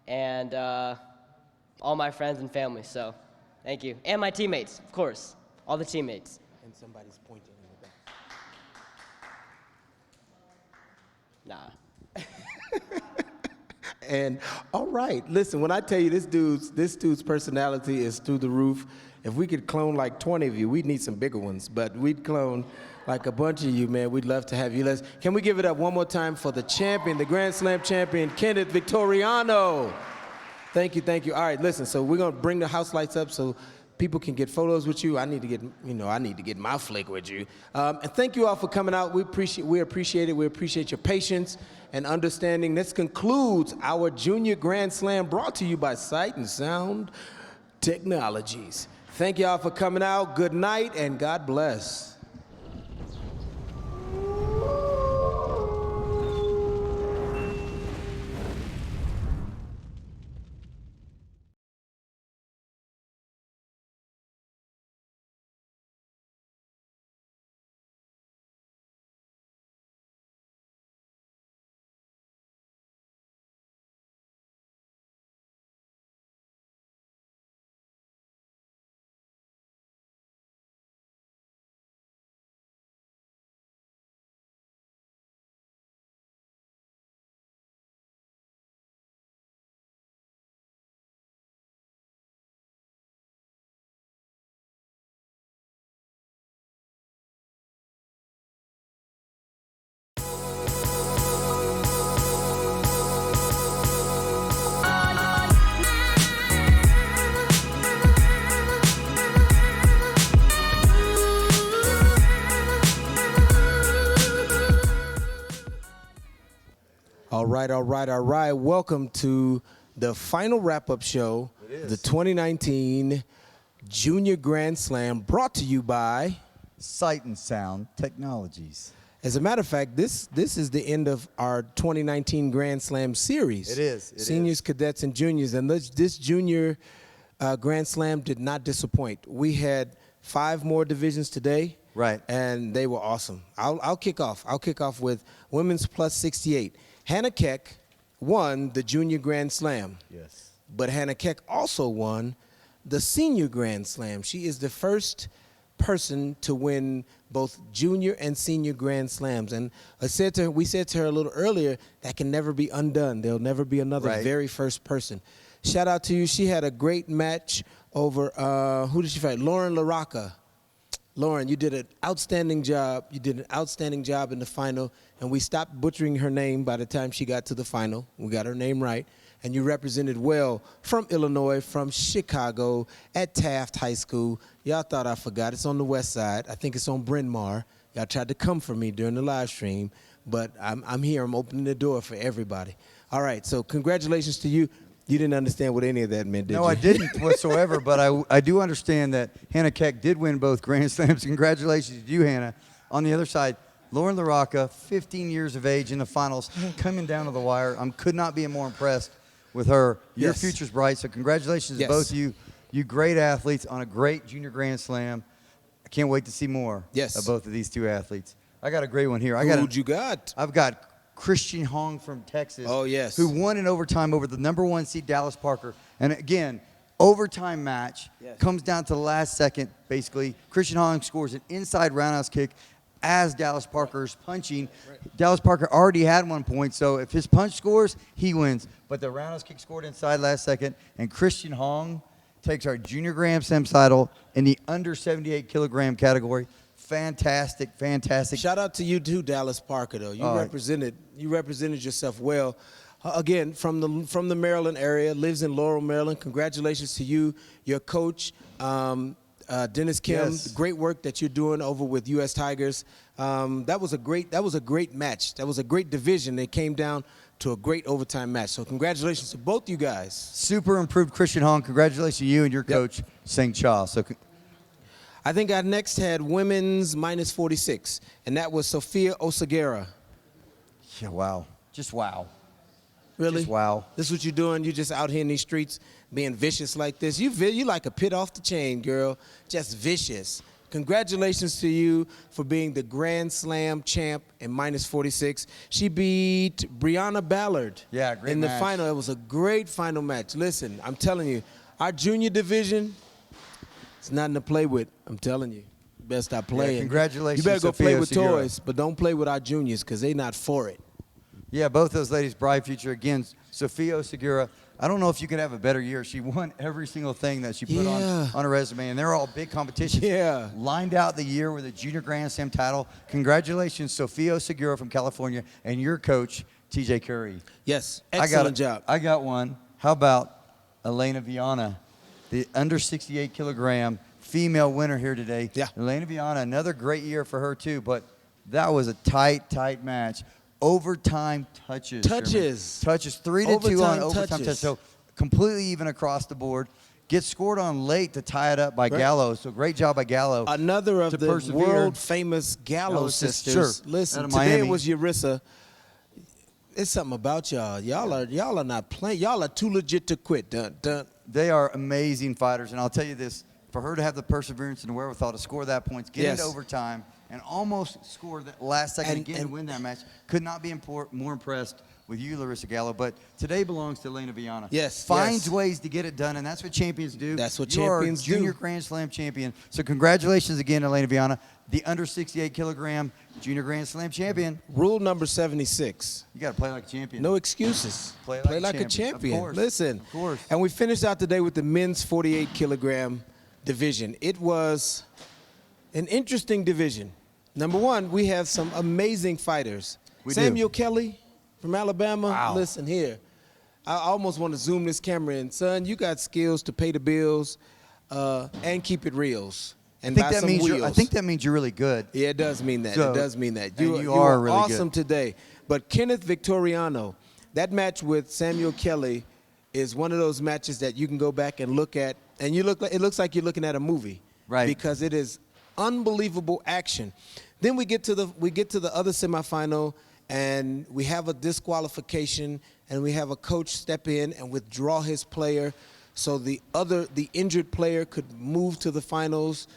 and all my friends and family. So, thank you. And my teammates, of course, all the teammates. And somebody's pointing in the back. Nah. And all right, listen, when I tell you this dude's personality is through the roof. If we could clone like 20 of you, we'd need some bigger ones, but we'd clone like a bunch of you, man. We'd love to have you. Can we give it up one more time for the champion, the Grand Slam champion, Victoriano. Thank you, thank you. All right, listen, so we're gonna bring the house lights up so people can get photos with you. I need to get my flick with you. And thank you all for coming out. We appreciate it. We appreciate your patience and understanding. This concludes our Junior Grand Slam brought to you by Sight and Sound Technologies. Thank y'all for coming out. Good night and God bless. All right. Welcome to the final wrap-up show, the 2019 Junior Grand Slam, brought to you by Sight and Sound Technologies. As a matter of fact, this is the end of our 2019 Grand Slam series. It is. Seniors, cadets, and juniors. And this junior Grand Slam did not disappoint. We had 5 more divisions today. Right. And they were awesome. I'll kick off. I'll kick off with women's plus 68. Hannah Keck won the Junior Grand Slam. Yes. But Hannah Keck also won the Senior Grand Slam. She is the first person to win both Junior and Senior Grand Slams. And we said to her a little earlier, that can never be undone. There'll never be another very first person. Shout out to you. She had a great match over, who did she fight? Lauren LaRocca. Lauren, you did an outstanding job. You did an outstanding job in the final, and we stopped butchering her name by the time she got to the final. We got her name right, and you represented well from Illinois, from Chicago, at Taft High School. Y'all thought I forgot. It's on the west side. I think it's on Bryn Mawr. Y'all tried to come for me during the live stream, but I'm here. I'm opening the door for everybody. All right, so congratulations to you. You didn't understand what any of that meant, did you? No, I didn't whatsoever, but I do understand that Hannah Keck did win both Grand Slams. Congratulations to you, Hannah. On the other side, Lauren LaRocca, 15 years of age in the finals, coming down to the wire. I could not be more impressed with her. Your future's bright, so congratulations to both of you. You great athletes on a great Junior Grand Slam. I can't wait to see more of both of these two athletes. I got a great one here. Who'd you got? I've got Christian Hong from Texas. Oh, yes. Who won in overtime over the #1 seed Dallas Parker. And again, overtime match. Comes down to the last second, basically. Christian Hong scores an inside roundhouse kick as Dallas Parker's punching. Dallas Parker already had 1 point, so if his punch scores, he wins. But the roundhouse kick scored inside last second, and Christian Hong takes our Junior Grand Slam title in the under 78 kilogram category. Fantastic. Shout out to you too, Dallas Parker. Though you represented yourself well. Again, from the Maryland area, lives in Laurel, Maryland. Congratulations to you, your coach, Dennis Kim. Yes. Great work that you're doing over with U.S. Tigers. That was a great match. That was a great division. It came down to a great overtime match. So congratulations to both you guys. Super improved Christian Hong. Congratulations to you and your coach, Seng Cha. So. I think I next had women's minus 46, and that was Sophia Oseguera. Yeah, wow. Just wow. Really? Just wow. This is what you're doing? You just out here in these streets being vicious like this? You like a pit off the chain, girl. Just vicious. Congratulations to you for being the Grand Slam champ in minus 46. She beat Brianna Ballard in the final. It was a great final match. Listen, I'm telling you, our junior division, it's nothing to play with. I'm telling you. You better stop playing. Yeah, congratulations, You better go Sophia play with Segura. toys, but don't play with our juniors because they're not for it. Yeah, both those ladies, bright future. Again, Sophia Segura, I don't know if you could have a better year. She won every single thing that she put on her resume, and they're all big competitions. Yeah. Lined out the year with a Junior Grand Slam title. Congratulations, Sophia Segura from California, and your coach, TJ Curry. Yes, excellent job. I got one. How about Elena Viana, the under 68 kilogram female winner here today. Yeah. Elena Viana, another great year for her too, but that was a tight match. Overtime touches. Touches. Touches 3-2 on overtime touches. touches. So completely even across the board. gets scored on late to tie it up by Right. Gallo. So great job by Gallo. Another of to the persevere. world-famous Gallo Gallo sisters. sisters, sure. Listen, Out of today it Miami. was Yarissa. It's something about y'all. Y'all are not playing. Y'all are too legit to quit. Dun, dun. They are amazing fighters, and I'll tell you this: for her to have the perseverance and the wherewithal to score that points, get Yes. into overtime, and almost score that last second And- again and- to win that match, could not be more impressed with you, Larissa Gallo. But today belongs to Elena Viana. Yes, finds yes. ways to get it done, and that's what champions do. That's what you champions are junior do. Grand Slam champion. So congratulations again, Elena Viana, the under 68 kilogram junior Grand Slam champion. Rule number 76. You got to play like a champion. No excuses. Play like a Of champion. course. Listen. Of course. And we finished out today with the men's 48 kilogram division. It was an interesting division. Number one, we have some amazing fighters. We do. Samuel Kelly from Alabama. Wow. Listen here. I almost want to zoom this camera in. Son, you got skills to pay the bills and keep it reals. And buy some wheels. I think that means you're really good. Yeah, it does mean that. So- it does mean that. and you are are really awesome good. today. But Kenneth Victoriano, that match with Samuel Kelly is one of those matches that you can go back and look at, and it looks like you're looking at a movie. Right. Because it is unbelievable action. Then we get to the other semifinal, and we have a disqualification, and we have a coach step in and withdraw his player, so the injured player could move to the finals,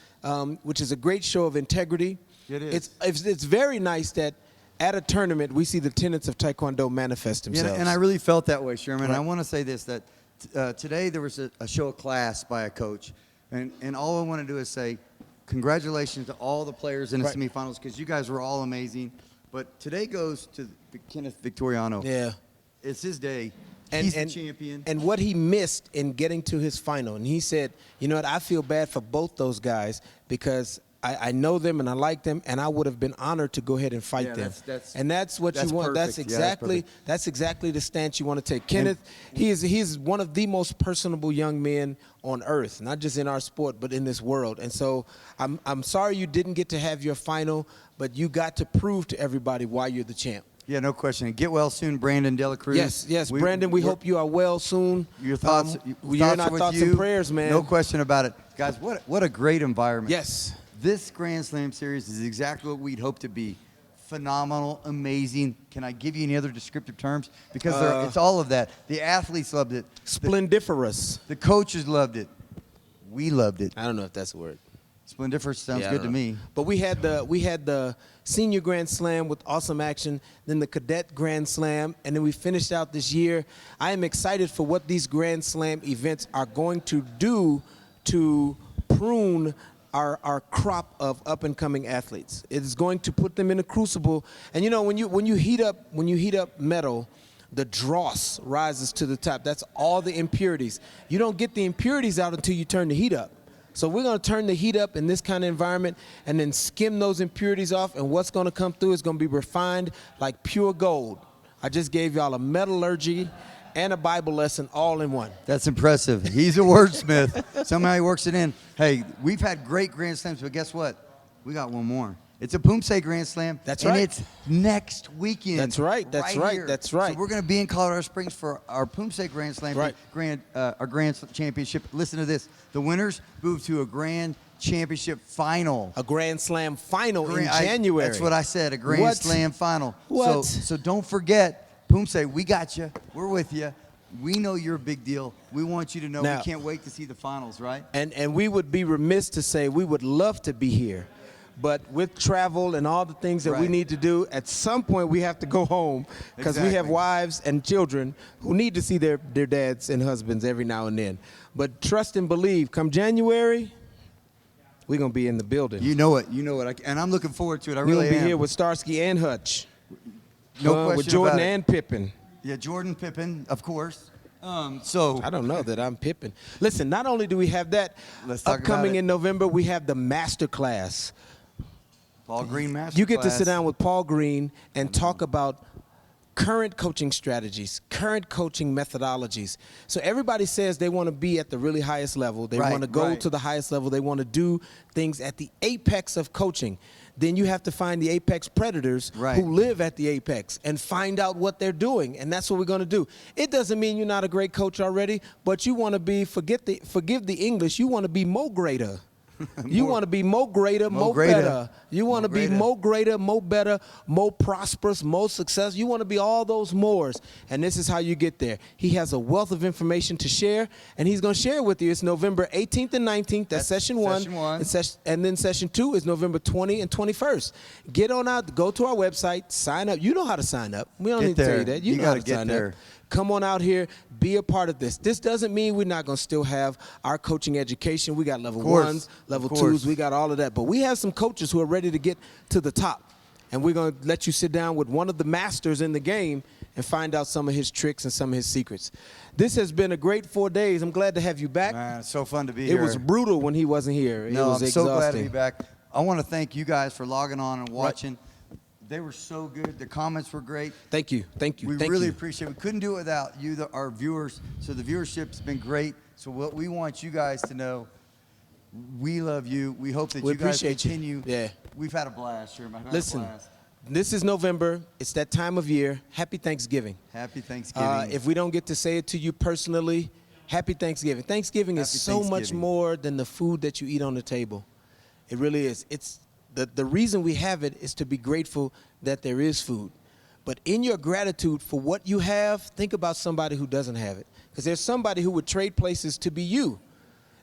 which is a great show of integrity. It is. It's very nice that at a tournament we see the tenets of Taekwondo manifest themselves. Yeah, and I really felt that way, Sherman. Right. I want to say this, that today there was a show of class by a coach, and all I want to do is say congratulations to all the players in the Right. semifinals, because you guys were all amazing. But today goes to Kenneth Victoriano. Yeah. It's his day. He's the champion. And what he missed in getting to his final. And he said, you know what, I feel bad for both those guys because I know them and I like them, and I would have been honored to go ahead and fight them. And that's what that's you want. perfect. Yeah, That's exactly the stance you want to take. Kenneth, he's one of the most personable young men on earth, not just in our sport, but in this world. And so I'm sorry you didn't get to have your final, but you got to prove to everybody why you're the champ. Yeah, no question. And get well soon, Brandon Dela Cruz. Yes, Brandon, we hope you are well soon. Your thoughts, you're in our thoughts and prayers, man. No question about it. Guys, what a great environment. Yes. This Grand Slam series is exactly what we'd hope to be. Phenomenal, amazing. Can I give you any other descriptive terms? Because it's all of that. The athletes loved it. Splendiferous. The coaches loved it. We loved it. I don't know if that's a word. Splendiferous sounds Yeah, good to me. But we had the senior Grand Slam with awesome action, then the cadet Grand Slam, and then we finished out this year. I am excited for what these Grand Slam events are going to do to prune our crop of up-and-coming athletes. It is going to put them in a crucible. And you know, when you heat up metal, the dross rises to the top. That's all the impurities. You don't get the impurities out until you turn the heat up. So we're going to turn the heat up in this kind of environment and then skim those impurities off, and what's going to come through is going to be refined like pure gold. I just gave y'all a metallurgy and a Bible lesson all in one. That's impressive. He's a wordsmith. Somehow he works it in. Hey, we've had great Grand Slams, but guess what? We got one more. It's a Pumse Grand Slam. That's and right. it's next weekend. That's right. That's right. Here. That's right. So we're going to be in Colorado Springs for our Pumse Grand Slam, Right. our Grand Championship. Listen to this. The winners move to a Grand Championship final. A Grand Slam final in January. That's what I said, a Grand Slam final. What? So don't forget, Pumse, we got you. We're with you. We know you're a big deal. We want you to know Now, we can't wait to see the finals, right? And we would be remiss to say we would love to be here. But with travel and all the things that we Right. need to do, at some point we have to go home because we have Exactly. wives and children who need to see their dads and husbands every now and then. But trust and believe, come January, we're going to be in the building. You know it. You know it. And I'm looking forward to it. I We're really going to be am. here with Starsky and Hutch. No question with Jordan about it. and Pippen. Yeah, Jordan Pippen, of course. I don't know that I'm Pippen. Listen, not only do we have that, Let's talk about upcoming it. in November, we have the master class. Paul Green Master You get to Class. sit down with Paul Green and talk about current coaching strategies, current coaching methodologies. So everybody says they want to be at the really highest level. They want to go to the highest level. They want to do things at the apex of coaching. Then you have to find the apex predators who live at the apex and find out what they're doing. And that's what we're going to do. It doesn't mean you're not a great coach already, but you want to be, forgive the English, you want to be more greater. You want to be more greater, more better. You want to be more greater, more better, more prosperous, more successful. You want to be all those mores. And this is how you get there. He has a wealth of information to share, and he's going to share it with you. It's November 18th and 19th. That's session one. And then session 2 is November 20 and 21st. Get on out, go to our website, sign up. You know how to sign up. We don't need to tell you that. You know how to sign up. Come on out here, be a part of this. This doesn't mean we're not going to still have our coaching education. We got level 1s, level 2s, we got all of that. But we have some coaches who are ready to get to the top. And we're going to let you sit down with one of the masters in the game and find out some of his tricks and some of his secrets. This has been a great 4 days. I'm glad to have you back. Man, it's so fun to be here. It was brutal when he wasn't here. It was I'm exhausting. so glad to be back. I want to thank you guys for logging on and watching. They were so good. The comments were great. Thank you. Thank you. We really appreciate it. We couldn't do it without you, our viewers. So the viewership's been great. So what we want you guys to know, we love you. We hope that you guys continue. Yeah. We've had a blast, Sherman. Listen, this is November. It's that time of year. Happy Thanksgiving. Happy Thanksgiving. If we don't get to say it to you personally, happy Thanksgiving. Thanksgiving is so much more than the food that you eat on the table. It really is. It's the reason we have it is to be grateful that there is food. But in your gratitude for what you have, think about somebody who doesn't have it. Because there's somebody who would trade places to be you.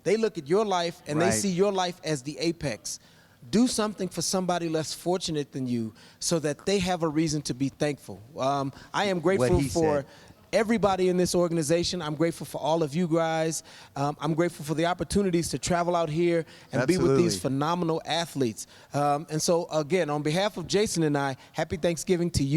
They look at your life and they see your life as the apex. Do something for somebody less fortunate than you so that they have a reason to be thankful. I am grateful for everybody in this organization. I'm grateful for all of you guys. I'm grateful for the opportunities to travel out here and be with these phenomenal athletes. And so, again, on behalf of Jason and I, happy Thanksgiving to you.